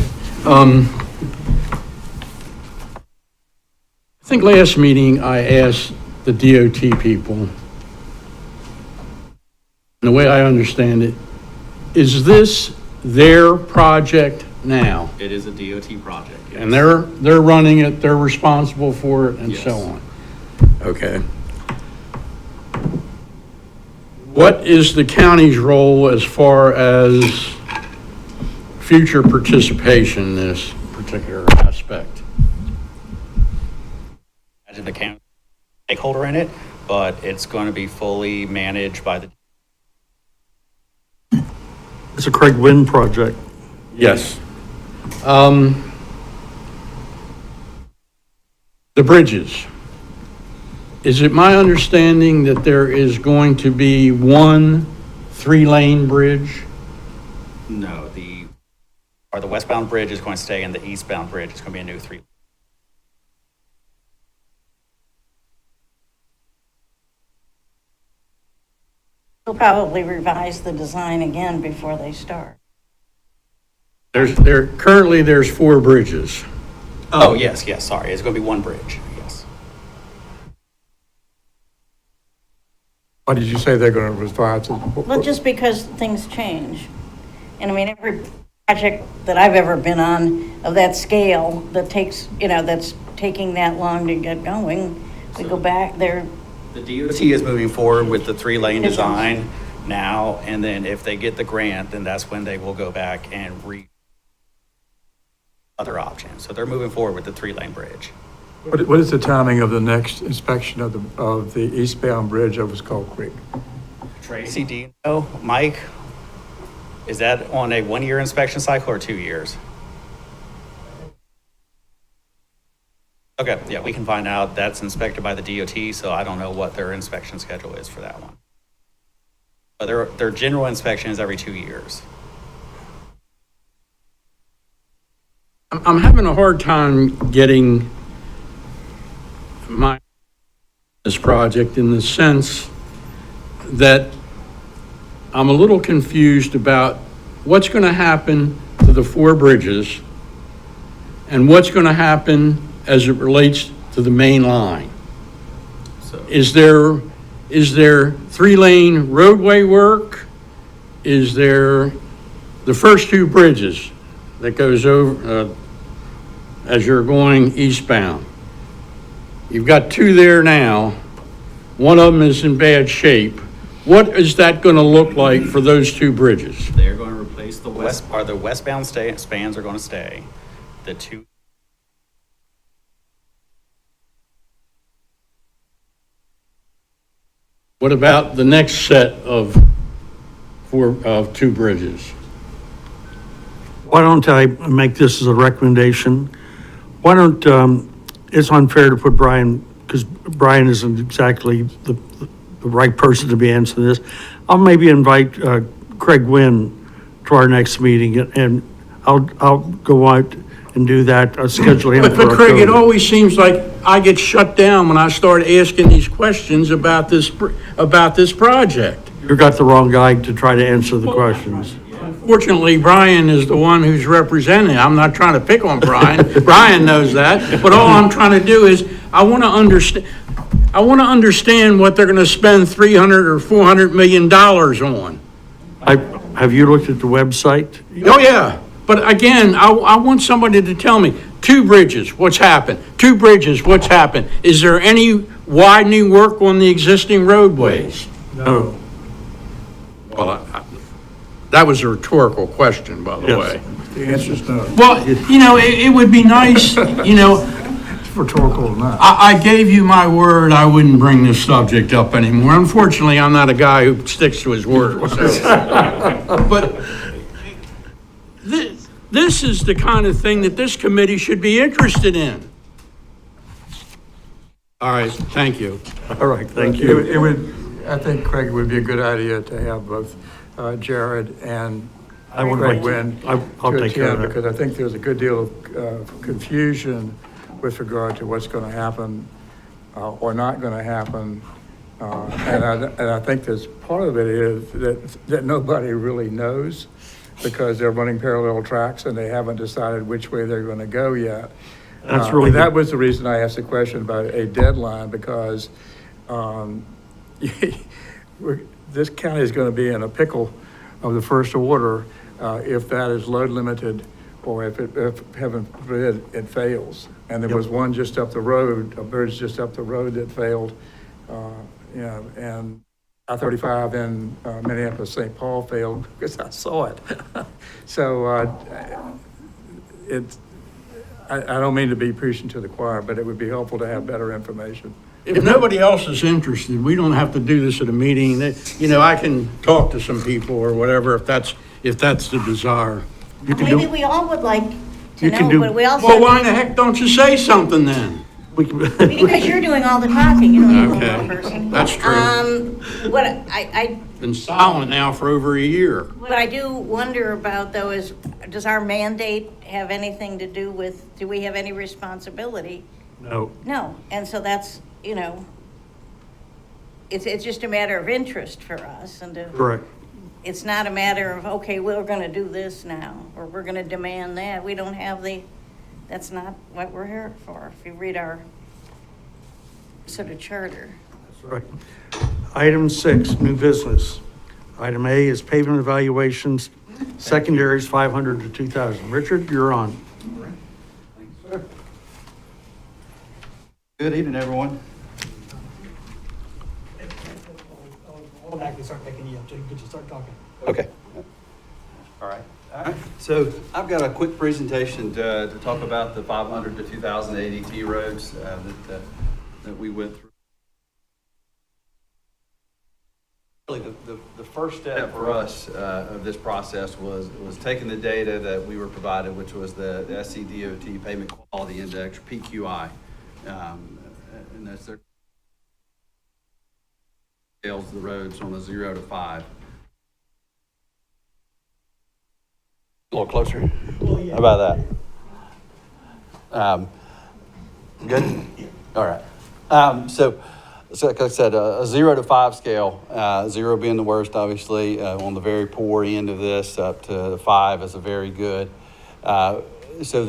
I think last meeting I asked the DOT people, and the way I understand it, is this their project now? It is a DOT project. Yes. And they're running it, they're responsible for it, and so Yes. on. Okay. What is the county's role as far as future participation in this particular aspect? Imagine the county stakeholder in it, but it's going to be fully managed by the. It's a Craig Wynn project. Yes. The bridges. Is it my understanding that there is going to be one 3-lane bridge? No, the westbound bridge is going to stay, and the eastbound bridge is going to be a new 3. They'll probably revise the design again before they start. Currently there's 4 bridges. Oh, yes, sorry. It's going to be one bridge, yes. Why did you say they're going to revise it? Well, just because things change. And I mean, every project that I've ever been on of that scale that takes, that's taking that long to get going, we go back there. The DOT is moving forward with the 3-lane design now, and then if they get the grant, then that's when they will go back and other options. So they're moving forward with the 3-lane bridge. What is the timing of the next inspection of the eastbound bridge over Skull Creek? Tracy, do you know, Mike, is that on a 1-year inspection cycle or 2 years? Okay, yeah, we can find out. That's inspected by the DOT, so I don't know what their inspection schedule is for that one. But their general inspection is every 2 years. I'm having a hard time getting this project in the sense that I'm a little confused about what's going to happen to the 4 bridges and what's going to happen as it relates to the main line. So Is there 3-lane roadway work? Is there the first 2 bridges that goes over as you're going eastbound? You've got 2 there now. One of them is in bad shape. What is that going to look like for those 2 bridges? they're going to replace the westbound spans are going to stay. The 2. What about the next set of 2 bridges? Why don't I make this as a recommendation? Why don't, it's unfair to put Brian, because Brian isn't exactly the right person to be answering this. I'll maybe invite Craig Wynn to our next meeting, and I'll go out and do that, schedule him for But Craig, it October. always seems like I get shut down when I start asking these questions about this project. You got the wrong guy to try to answer the questions. Fortunately, Brian is the one who's representing. I'm not trying to pick on Brian. Brian knows that. But all I'm trying to do is, I want to understand what they're going to spend $300 or $400 million on. Have you looked at the website? Oh, yeah. But again, I want somebody to tell me, 2 bridges, what's happened? 2 bridges, what's happened? Is there any widening work on the existing roadways? No. Well, that was a rhetorical question, by the Yes. way. The answer's no. Well, it would be nice, It's rhetorical or not. I gave you my word I wouldn't bring this subject up anymore. Unfortunately, I'm not a guy who sticks to his word. But this is the kind of thing that this committee should be interested in. All right, thank you. All right, thank It you. would- it would, I think, Craig, it would be a good idea to have both Jared and I would Craig like to- Wynn I'll to take care of attend, that. because I think there's a good deal of confusion with regard to what's going to happen or not going to happen. And I think there's, part of it is that nobody really knows, because they're running parallel tracks and they haven't decided which way they're going to go yet. That's really That good. was the reason I asked the question about a deadline, because this county is going to be in a pickle of the first order if that is load limited, or if heaven forbid, it fails. And there was one just up the road, a bridge just up the road that failed, and I-35 in Minneapolis, St. Paul failed because I saw it. So I don't mean to be preaching to the choir, but it would be helpful to have better information. If nobody else is interested, we don't have to do this at a meeting. I can talk to some people or whatever if that's the desire. You can Maybe do, we all would like You to can know, do- but we also. Well, why the heck don't you say something then? we can, Because you're doing all the talking, you don't need one Okay, person. that's true. What I, Been silent now for over a year. what I do wonder about though is, does our mandate have anything to do with, do we have any responsibility? no, No, and so that's, it's just a matter of interest for us, and correct. it's not a matter of, okay, we're gonna do this now, or we're gonna demand that. We don't have that's not what we're here for, if you read our sort of charter. Right. Item 6, new business. Item A is pavement evaluations, secondaries 500 to 2,000. Richard, you're on. Good evening, everyone. I'll actually start picking you up, so you can just start talking. Okay. All right. So I've got a quick presentation to talk about the 500 to 2,000 ADT roads that we went through. Really, the first step for us of this process was taking the data that we were provided, which was the SCDOT Pavement Quality Index, or PQI. And that's their scales of the roads on a 0 to 5. A little closer. How about that? Good? All right. So like I said, a 0 to 5 scale, 0 being the worst, obviously, on the very poor end of this, up to 5 is a very good. So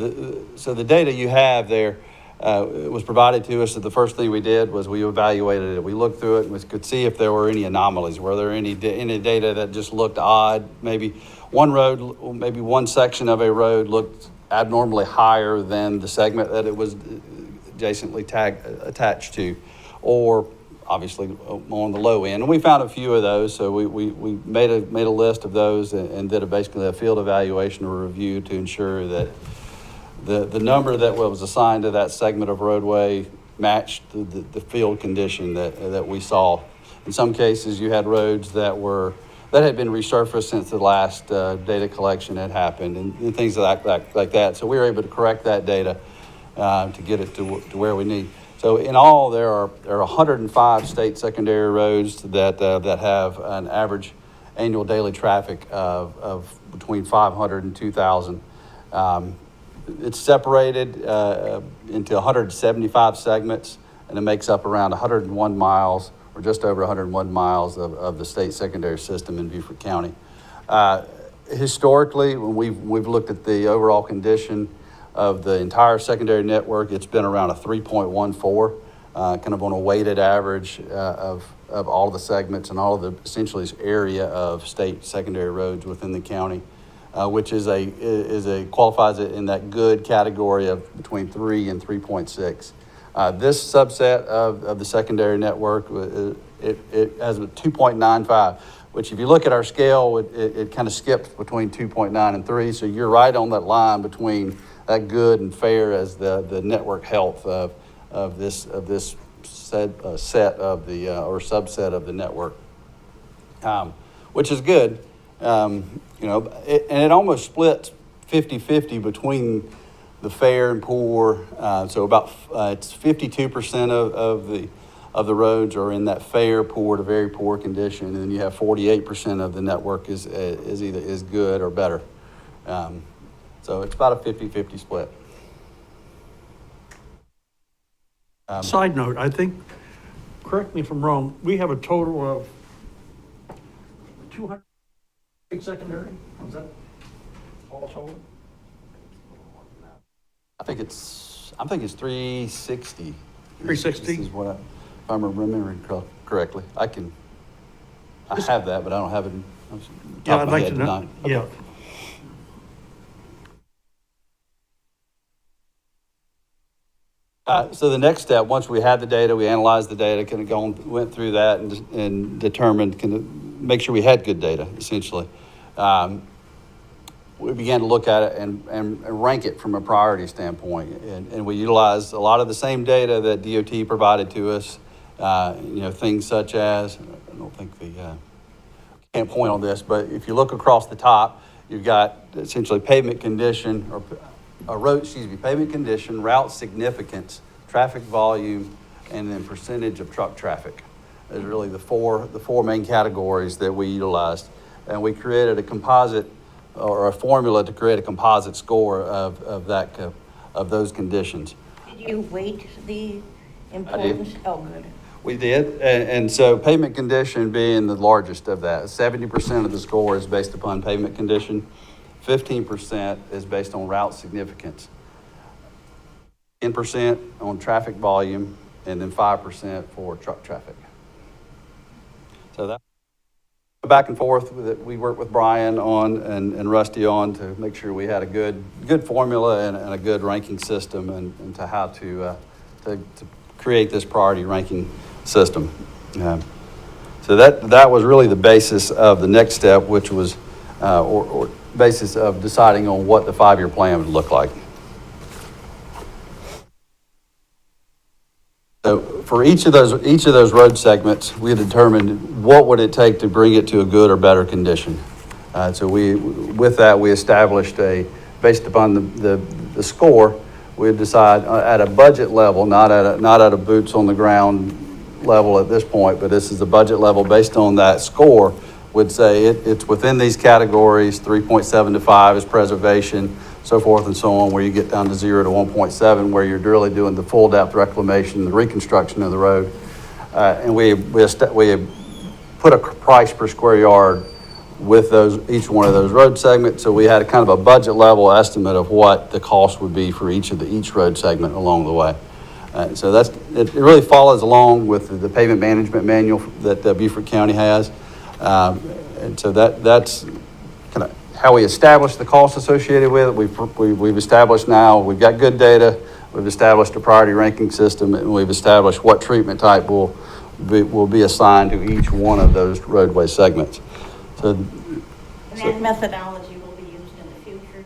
the data you have there was provided to us. So the first thing we did was we evaluated it. We looked through it and we could see if there were any anomalies. Were there any data that just looked odd? Maybe one road, maybe one section of a road looked abnormally higher than the segment that it was adjacently attached to, or obviously on the low end. And we found a few of those, so we made a list of those and did basically a field evaluation or review to ensure that the number that was assigned to that segment of roadway matched the field condition that we saw. In some cases, you had roads that had been resurfaced since the last data collection had happened, and things like that. So we were able to correct that data to get it to where we need. So in all, there are 105 state secondary roads that have an average annual daily traffic of between 500 and 2,000. It's separated into 175 segments, and it makes up around 101 miles, or just over 101 miles of the state secondary system in Beaufort County. Historically, when we've looked at the overall condition of the entire secondary network, it's been around a 3.14, kind of on a weighted average of all the segments and all of the essentially this area of state secondary roads within the county, which qualifies it in that good category of between 3 and 3.6. This subset of the secondary network, it has a 2.95, which if you look at our scale, it kind of skips between 2.9 and 3. So you're right on that line between that good and fair as the network health of this set of the or subset of the network, which is good. And it almost splits 50-50 between the fair and poor. So about it's 52% of the roads are in that fair, poor to very poor condition, and then you have 48% of the network is either good or better. So it's about a 50-50 split. Side note, I think, correct me if I'm wrong, we have a total of 200 secondary? Is that all total? I think it's 360. 360? This is what if I'm remembering correctly. I have that, but I don't have it. Yeah, I'd like to know. Yeah. So the next step, once we had the data, we analyzed the data, kind of went through that and determined, kind of make sure we had good data, essentially. We began to look at it and rank it from a priority standpoint. And we utilized a lot of the same data that DOT provided to us, things such as, I don't think can't point on this, but if you look across the top, you've got essentially pavement condition, pavement condition, route significance, traffic volume, and then percentage of truck traffic. Is really the four main categories that we utilized. And we created a composite or a formula to create a composite score of those conditions. Did you weight the importance? Oh, good. We did, and so pavement condition being the largest of that. 70% of the score is based upon pavement condition. 15% is based on route significance. 10% on traffic volume, and then 5% for truck traffic. So that back and forth that we worked with Brian on and Rusty on to make sure we had a good formula and a good ranking system and to how to create this priority ranking system. So that was really the basis of the next step, which was or basis of deciding on what the 5-year plan would look like. So for each of those road segments, we determined what would it take to bring it to a good or better condition. So with that, we established based upon the score, we decide at a budget level, not at a boots on the ground level at this point, but this is a budget level based on that score. Would say it's within these categories. 3.7 to 5 is preservation, so forth and so on, where you get down to 0 to 1.7, where you're really doing the full depth reclamation, the reconstruction of the road. And we put a price per square yard with each one of those road segments. So we had a kind of a budget level estimate of what the cost would be for each road segment along the way. So it really follows along with the pavement management manual that Beaufort County has. And so that's kind of how we establish the costs associated with it. We've established now, we've got good data, we've established a priority ranking system, and we've established what treatment type will be assigned to each one of those roadway segments. And that methodology will be used in the future?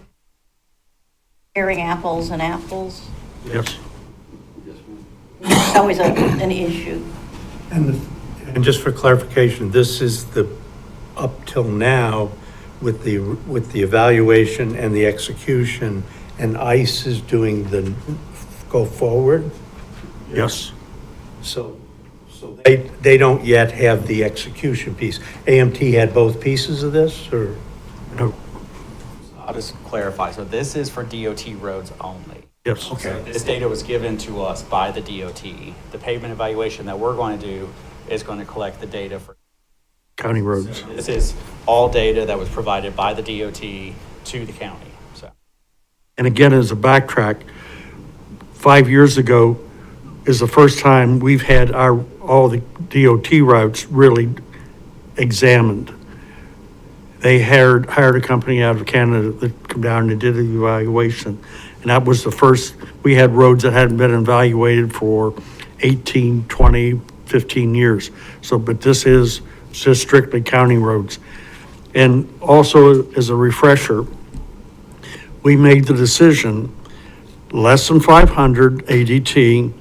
Comparing apples and apples? Yes. It's always an issue. And just for clarification, this is up till now with the evaluation and the execution, and ICE is doing the go forward? Yes. So they don't yet have the execution piece. AMT had both pieces of this, or? No. I'll just clarify. So this is for DOT roads only. Yes. Okay. This data was given to us by the DOT. The pavement evaluation that we're going to do is going to collect the data for County roads. So this is all data that was provided by the DOT to the county. So. And again, as a backtrack, 5 years ago is the first time we've had all the DOT routes really examined. They hired a company out of Canada that come down and did the evaluation. And that was the first, we had roads that hadn't been evaluated for 18, 20, 15 years. So, but this is just strictly county roads. And also, as a refresher, we made the decision, less than 500 ADT,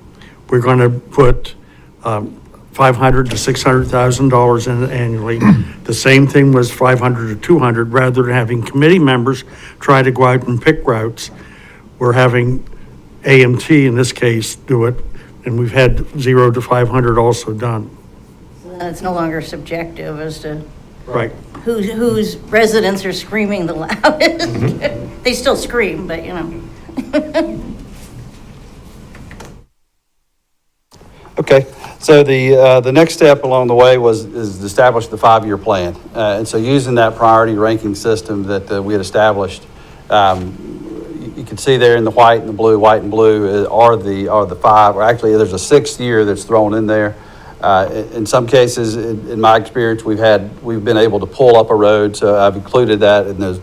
we're going to put $500,000 to $600,000 in it annually. The same thing was 500 to 200, rather than having committee members try to go out and pick routes. We're having AMT, in this case, do it, and we've had 0 to 500 also done. And it's no longer subjective as to Right. whose residents are screaming the loudest. They still scream, but you know. Okay, so the next step along the way is to establish the 5-year plan. And so using that priority ranking system that we had established, you can see there in the white and the blue are the 5, or actually there's a 6th year that's thrown in there. In some cases, in my experience, we've been able to pull up a road, so I've included that in those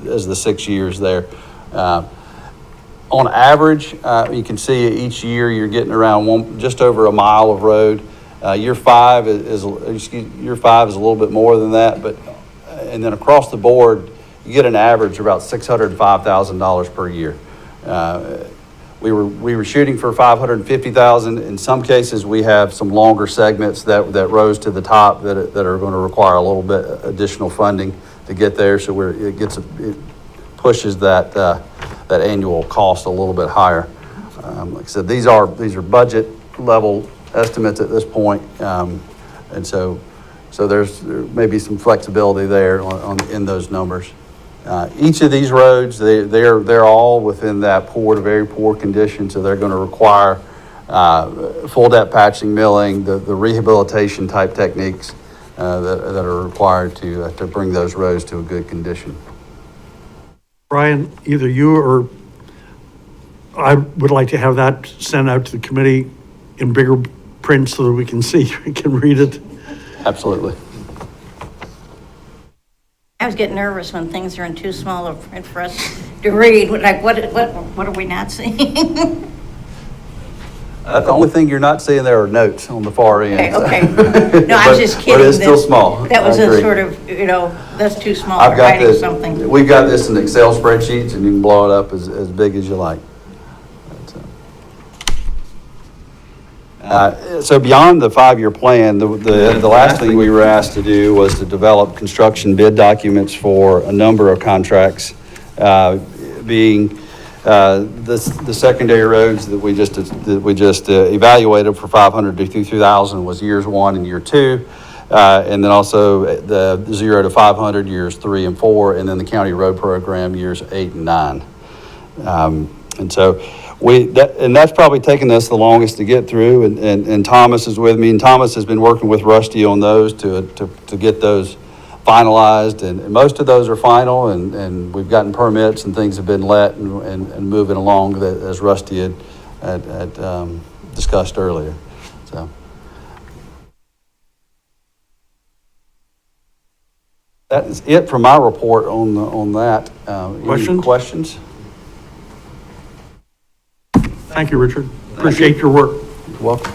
as the 6 years there. On average, you can see each year you're getting around just over a mile of road. Year 5 is a little bit more than that, but and then across the board, you get an average of about $605,000 per year. We were shooting for $550,000. In some cases, we have some longer segments that rose to the top that are going to require a little bit additional funding to get there. So it pushes that annual cost a little bit higher. Like I said, these are budget level estimates at this point, and so there may be some flexibility there in those numbers. Each of these roads, they're all within that poor to very poor condition, so they're going to require full depth patching, milling, the rehabilitation type techniques that are required to bring those roads to a good condition. Brian, either you or I would like to have that sent out to the committee in bigger print so that we can see, we can read it. Absolutely. I was getting nervous when things are in too small of print for us to read. Like, what are we not seeing? The only thing you're not seeing there are notes on the far end. Okay. No, I was just kidding. But it's still small. That was I a agree. sort of, that's too small I've for got hiding this, something. we've got this in Excel spreadsheets, and you can blow it up as big as you like. So beyond the 5-year plan, the last thing we were asked to do was to develop construction bid documents for a number of contracts, being the secondary roads that we just evaluated for 500 to 2,000 was years 1 and year 2. And then also the 0 to 500 years 3 and 4, and then the county road program years 8 and 9. And so that's probably taken us the longest to get through. And Thomas is with me, and Thomas has been working with Rusty on those to get those finalized. And most of those are final, and we've gotten permits and things have been let and moving along as Rusty had discussed earlier. So. That is it for my report on that. Any questions? Thank you, Richard. Appreciate your work. You're welcome.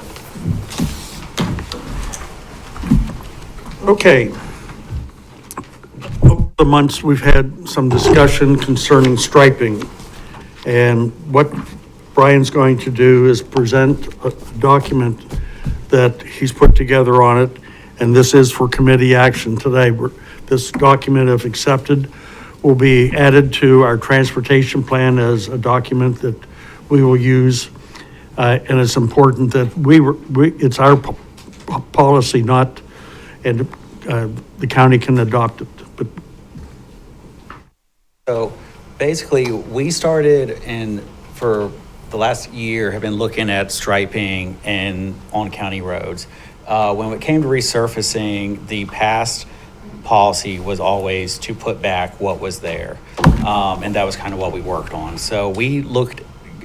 Okay. Over the months, we've had some discussion concerning striping. And what Brian's going to do is present a document that he's put together on it. And this is for committee action today. This document, if accepted, will be added to our transportation plan as a document that we will use. And it's important that it's our policy, not, and the county can adopt it. But So basically, we started for the last year have been looking at striping on county roads. When it came to resurfacing, the past policy was always to put back what was there. And that was kind of what we worked on. So we looked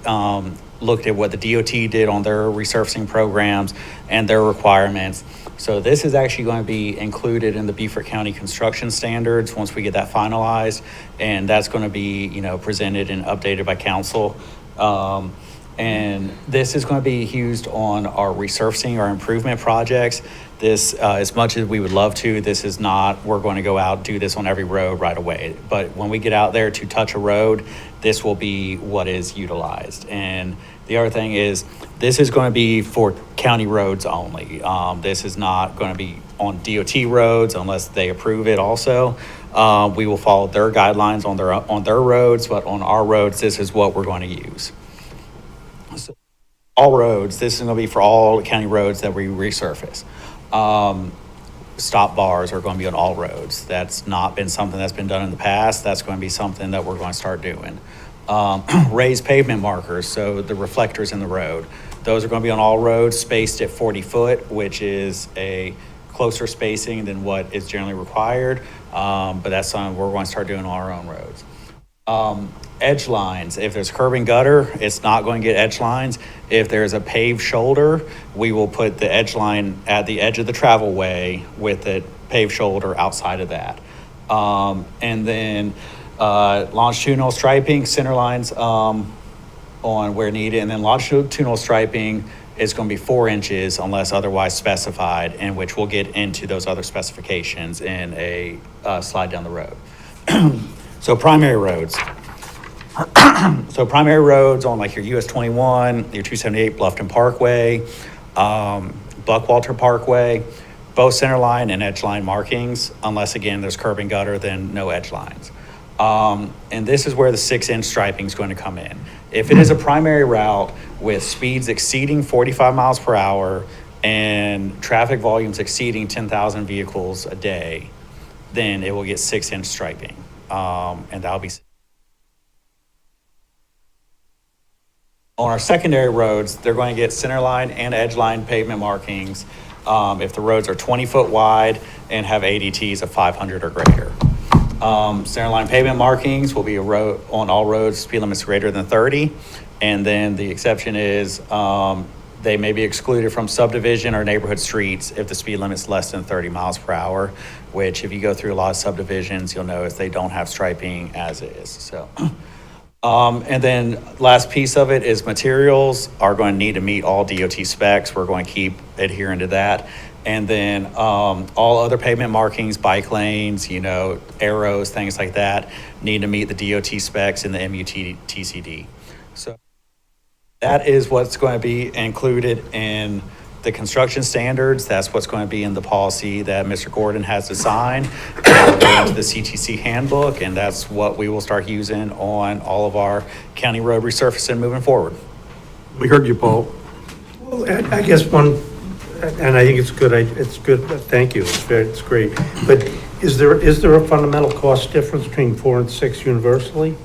at what the DOT did on their resurfacing programs and their requirements. So this is actually going to be included in the Beaufort County construction standards once we get that finalized. And that's going to be, presented and updated by council. And this is going to be used on our resurfacing, our improvement projects. This, as much as we would love to, this is not, we're going to go out and do this on every road right away. But when we get out there to touch a road, this will be what is utilized. And the other thing is, this is going to be for county roads only. This is not going to be on DOT roads unless they approve it also. We will follow their guidelines on their roads, but on our roads, this is what we're going to use. So, all roads, this is going to be for all county roads that we resurface. Stop bars are going to be on all roads. That's not been something that's been done in the past. That's going to be something that we're going to start doing. Raised pavement markers, so the reflectors in the road, those are going to be on all roads, spaced at 40 foot, which is a closer spacing than what is generally required. But that's something we're going to start doing on our own roads. Edge lines, if there's curb and gutter, it's not going to get edge lines. If there's a paved shoulder, we will put the edge line at the edge of the travel way with the paved shoulder outside of that. And then longitudinal striping, center lines on where needed, and then longitudinal striping is going to be 4 inches unless otherwise specified, in which we'll get into those other specifications in a slide down the road. So primary roads. So primary roads on like your US 21, your 278 Bluffton Parkway, Buckwalter Parkway, both center line and edge line markings, unless again there's curb and gutter, then no edge lines. And this is where the 6-inch striping is going to come in. If it is a primary route with speeds exceeding 45 miles per hour and traffic volumes exceeding 10,000 vehicles a day, then it will get 6-inch striping. And that'll be on our secondary roads, they're going to get center line and edge line pavement markings if the roads are 20 foot wide and have ADTs of 500 or greater. Center line pavement markings will be a road on all roads, speed limits greater than 30. And then the exception is they may be excluded from subdivision or neighborhood streets if the speed limit's less than 30 miles per hour, which if you go through a lot of subdivisions, you'll notice they don't have striping as is. So. And then last piece of it is materials are going to need to meet all DOT specs. We're going to keep adhering to that. And then all other pavement markings, bike lanes, arrows, things like that need to meet the DOT specs in the MUTCD. So that is what's going to be included in the construction standards. That's what's going to be in the policy that Mr. Gordon has designed into the CTC handbook, and that's what we will start using on all of our county road resurfacing moving forward. We heard you, Paul. Well, I guess one, and I think it's good, thank you, it's great. But is there a fundamental cost difference between 4 and 6 universally?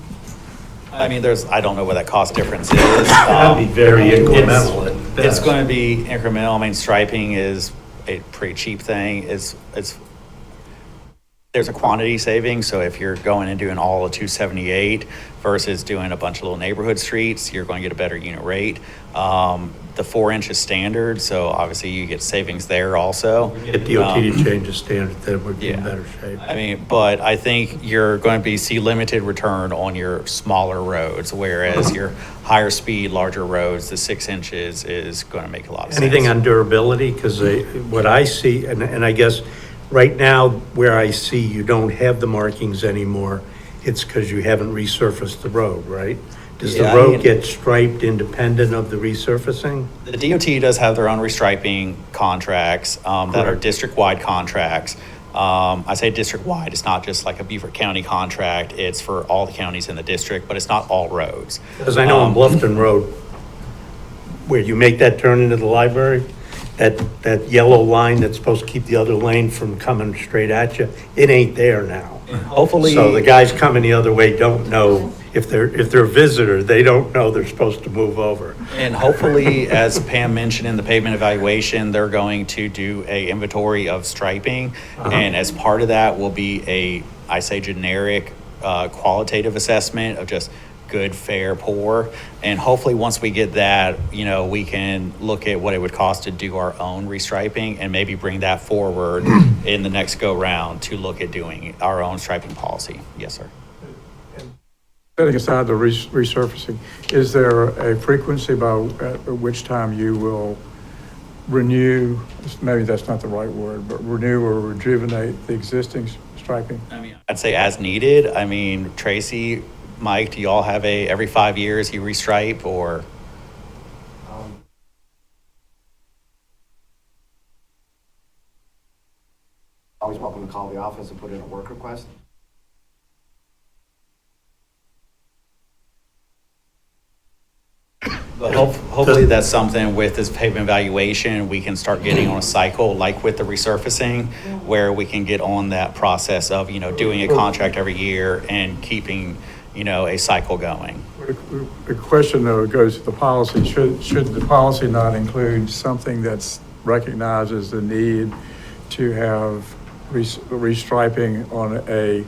I mean, I don't know what that cost difference is. That'd be very incremental at best. It's going to be incremental. I mean, striping is a pretty cheap thing. There's a quantity saving. So if you're going and doing all of 278 versus doing a bunch of little neighborhood streets, you're going to get a better unit rate. The 4 inch is standard, so obviously you get savings there also. If DOT to change the standard, then we'd be in better shape. I mean, but I think you're going to see limited return on your smaller roads, whereas your higher speed, larger roads, the 6 inches is going to make a lot of sense. Anything on durability? Because what I see, and I guess right now where I see you don't have the markings anymore, it's because you haven't resurfaced the road, right? Does the road get striped independent of the resurfacing? The DOT does have their own restriping contracts that are district-wide contracts. I say district-wide, it's not just like a Beaufort County contract, it's for all the counties in the district, but it's not all roads. Because I know on Bluffton Road, where you make that turn into the library, that yellow line that's supposed to keep the other lane from coming straight at you, it ain't there now. Hopefully. So the guys coming the other way don't know, if they're a visitor, they don't know they're supposed to move over. And hopefully, as Pam mentioned in the pavement evaluation, they're going to do a inventory of striping. And as part of that will be I say generic qualitative assessment of just good, fair pour. And hopefully, once we get that, we can look at what it would cost to do our own restriping and maybe bring that forward in the next go-round to look at doing our own striping policy. Yes, sir. Setting aside the resurfacing, is there a frequency at which time you will renew, maybe that's not the right word, but renew or rejuvenate the existing striping? I'd say as needed. Tracy, Mike, do y'all have every 5 years you restripe or? Always welcome to call the office and put in a work request. But hopefully that's something with this pavement evaluation, we can start getting on a cycle like with the resurfacing, where we can get on that process of, doing a contract every year and keeping, a cycle going. The question though goes to the policy. Should the policy not include something that's recognizes the need to have restriping on a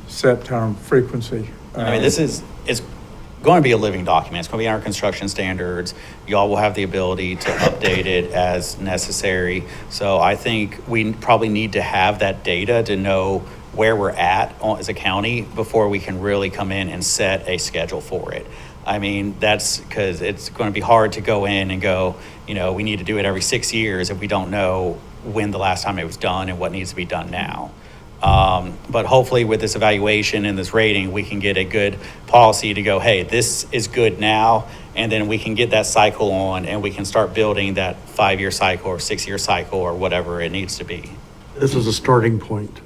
set term frequency? It's going to be a living document. It's going to be in our construction standards. Y'all will have the ability to update it as necessary. So I think we probably need to have that data to know where we're at as a county before we can really come in and set a schedule for it. That's because it's going to be hard to go in and go, we need to do it every 6 years if we don't know when the last time it was done and what needs to be done now. But hopefully with this evaluation and this rating, we can get a good policy to go, hey, this is good now. And then we can get that cycle on and we can start building that 5-year cycle or 6-year cycle or whatever it needs to be. This is a starting point.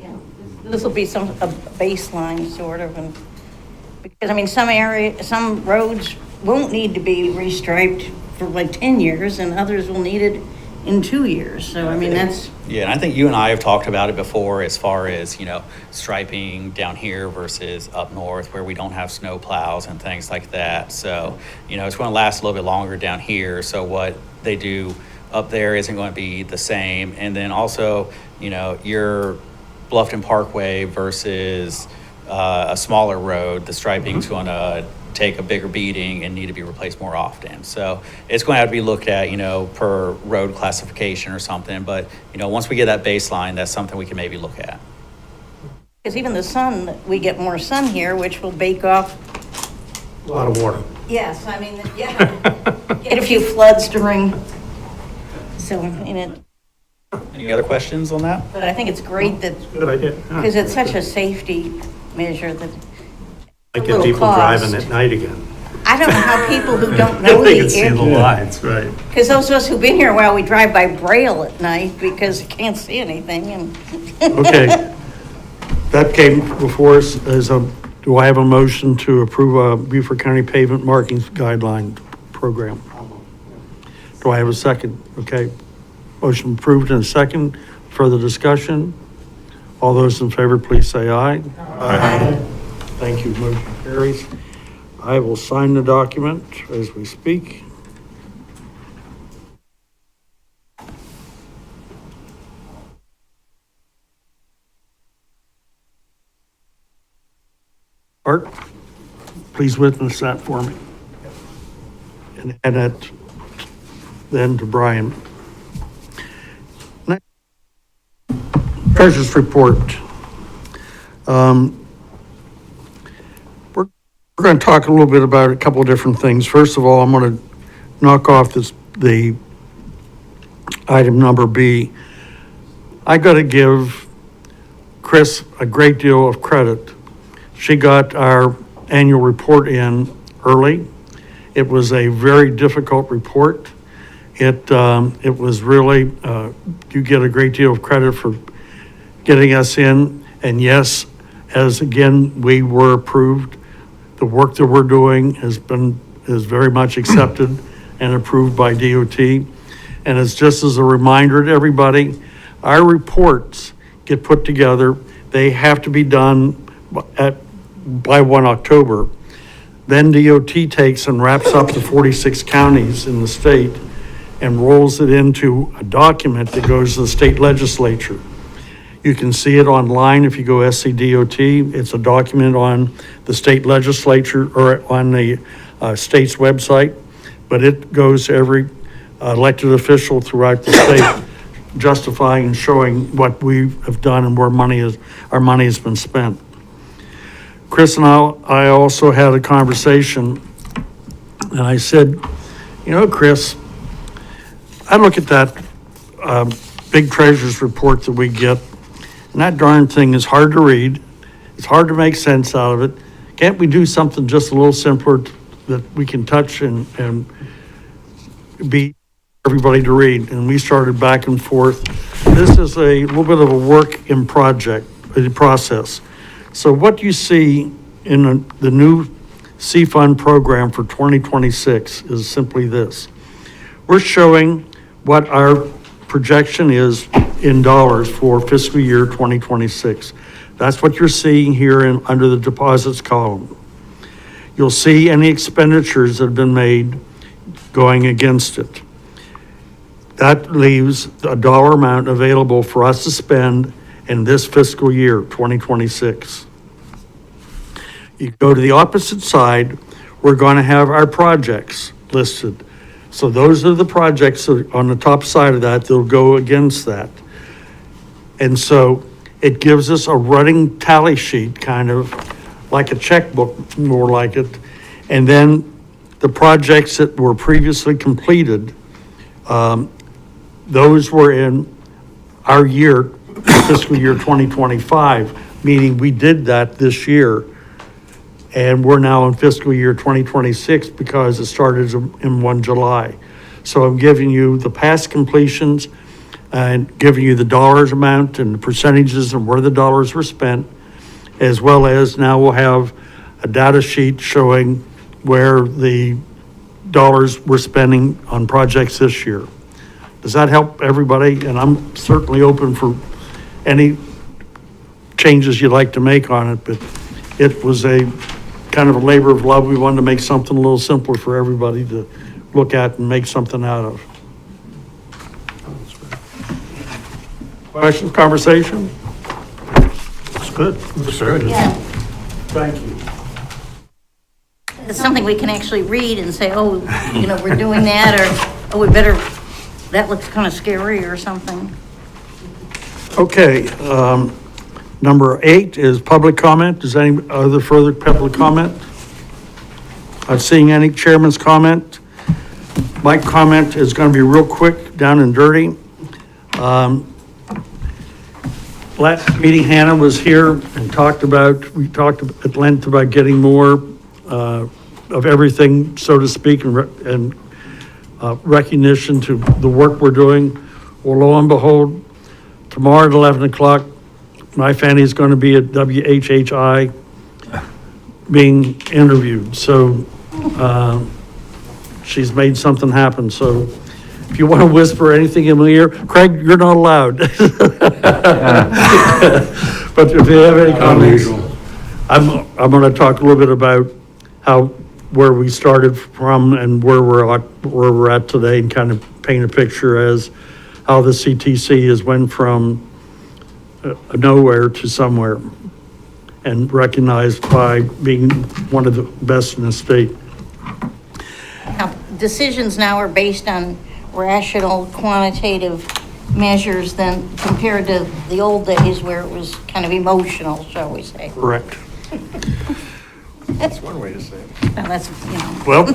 Yeah, this will be a baseline sort of, and because some roads won't need to be restriped for like 10 years and others will need it in 2 years. So, that's... Yeah, and I think you and I have talked about it before as far as, striping down here versus up north where we don't have snow plows and things like that. So, it's going to last a little bit longer down here. So what they do up there isn't going to be the same. And then also, your Bluffton Parkway versus a smaller road, the striping's going to take a bigger beating and need to be replaced more often. So it's going to have to be looked at, per road classification or something. But, once we get that baseline, that's something we can maybe look at. Because even the sun, we get more sun here, which will bake off. A lot of water. Yes, get a few floods during, so, Any other questions on that? but I think it's great that, Good idea. because it's such a safety measure that. I a get little people cost. driving at night again. I don't know how people who don't know They the can see the area, lights, right. because those of us who've been here a while, we drive by Braille at night because you can't see anything and. Okay. That came before us do I have a motion to approve a Beaufort County Pavement Markings Guideline Program? Do I have a second? Okay. Motion approved in a second. Further discussion? All those in favor, please say aye. Aye. Thank you. Motion carries. I will sign the document as we speak. Art, please witness that for me. And add that then to Brian. Next, Treasurer's report. We're going to talk a little bit about a couple of different things. First of all, I'm going to knock off the item number B. I got to give Chris a great deal of credit. She got our annual report in early. It was a very difficult report. It was really, you get a great deal of credit for getting us in. And yes, as again, we were approved. The work that we're doing is very much accepted and approved by DOT. And it's just as a reminder to everybody, our reports get put together. They have to be done by 1 October. Then DOT takes and wraps up the 46 counties in the state and rolls it into a document that goes to the state legislature. You can see it online if you go SCDOT. It's a document on the state legislature or on the state's website, but it goes to every elected official throughout the state, justifying and showing what we have done and where our money has been spent. Chris and I also had a conversation, and I said, you know, Chris, I look at that big treasurer's report that we get, and that darn thing is hard to read. It's hard to make sense out of it. Can't we do something just a little simpler that we can touch and be everybody to read? And we started back and forth. This is a little bit of a work in process. So what you see in the new C-Fund program for 2026 is simply this. We're showing what our projection is in dollars for fiscal year 2026. That's what you're seeing here under the deposits column. You'll see any expenditures that have been made going against it. That leaves a dollar amount available for us to spend in this fiscal year, 2026. You go to the opposite side, we're going to have our projects listed. So those are the projects that on the top side of that, they'll go against that. And so it gives us a running tally sheet, kind of like a checkbook, more like it. And then the projects that were previously completed, those were in our year, fiscal year 2025, meaning we did that this year. And we're now in fiscal year 2026 because it started in 1 July. So I'm giving you the past completions and giving you the dollars amount and the percentages and where the dollars were spent, as well as now we'll have a data sheet showing where the dollars we're spending on projects this year. Does that help everybody? And I'm certainly open for any changes you'd like to make on it, but it was a kind of a labor of love. We wanted to make something a little simpler for everybody to look at and make something out of. Questions, conversation? It's good. Looks good. Yeah, Thank you. it's something we can actually read and say, oh, you know, we're doing that, or, oh, we better, that looks kind of scary or something. Okay, number 8 is public comment. Is any other further public comment? Not seeing any chairman's comment. My comment is going to be real quick, down and dirty. Last meeting, Hannah was here and we talked at length about getting more of everything, so to speak, and recognition to the work we're doing. Well, lo and behold, tomorrow at 11 o'clock, my family is going to be at WHHI being interviewed. So she's made something happen. So if you want to whisper anything in my ear, Craig, you're not allowed. But if you have any comments, I'm going to talk a little bit about where we started from and where we're at today, and kind of paint a picture as how the CTC has went from nowhere to somewhere and recognized by being one of the best in the state. Now, decisions now are based on rational, quantitative measures than compared to the old days where it was kind of emotional, shall we say. Correct. That's one way to say it. Now, that's, you know. Well,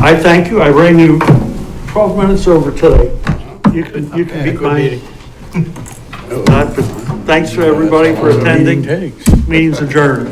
I thank you. I ran you 12 minutes over today. You can be kind. Not, but thanks to everybody for attending. Meeting's adjourned.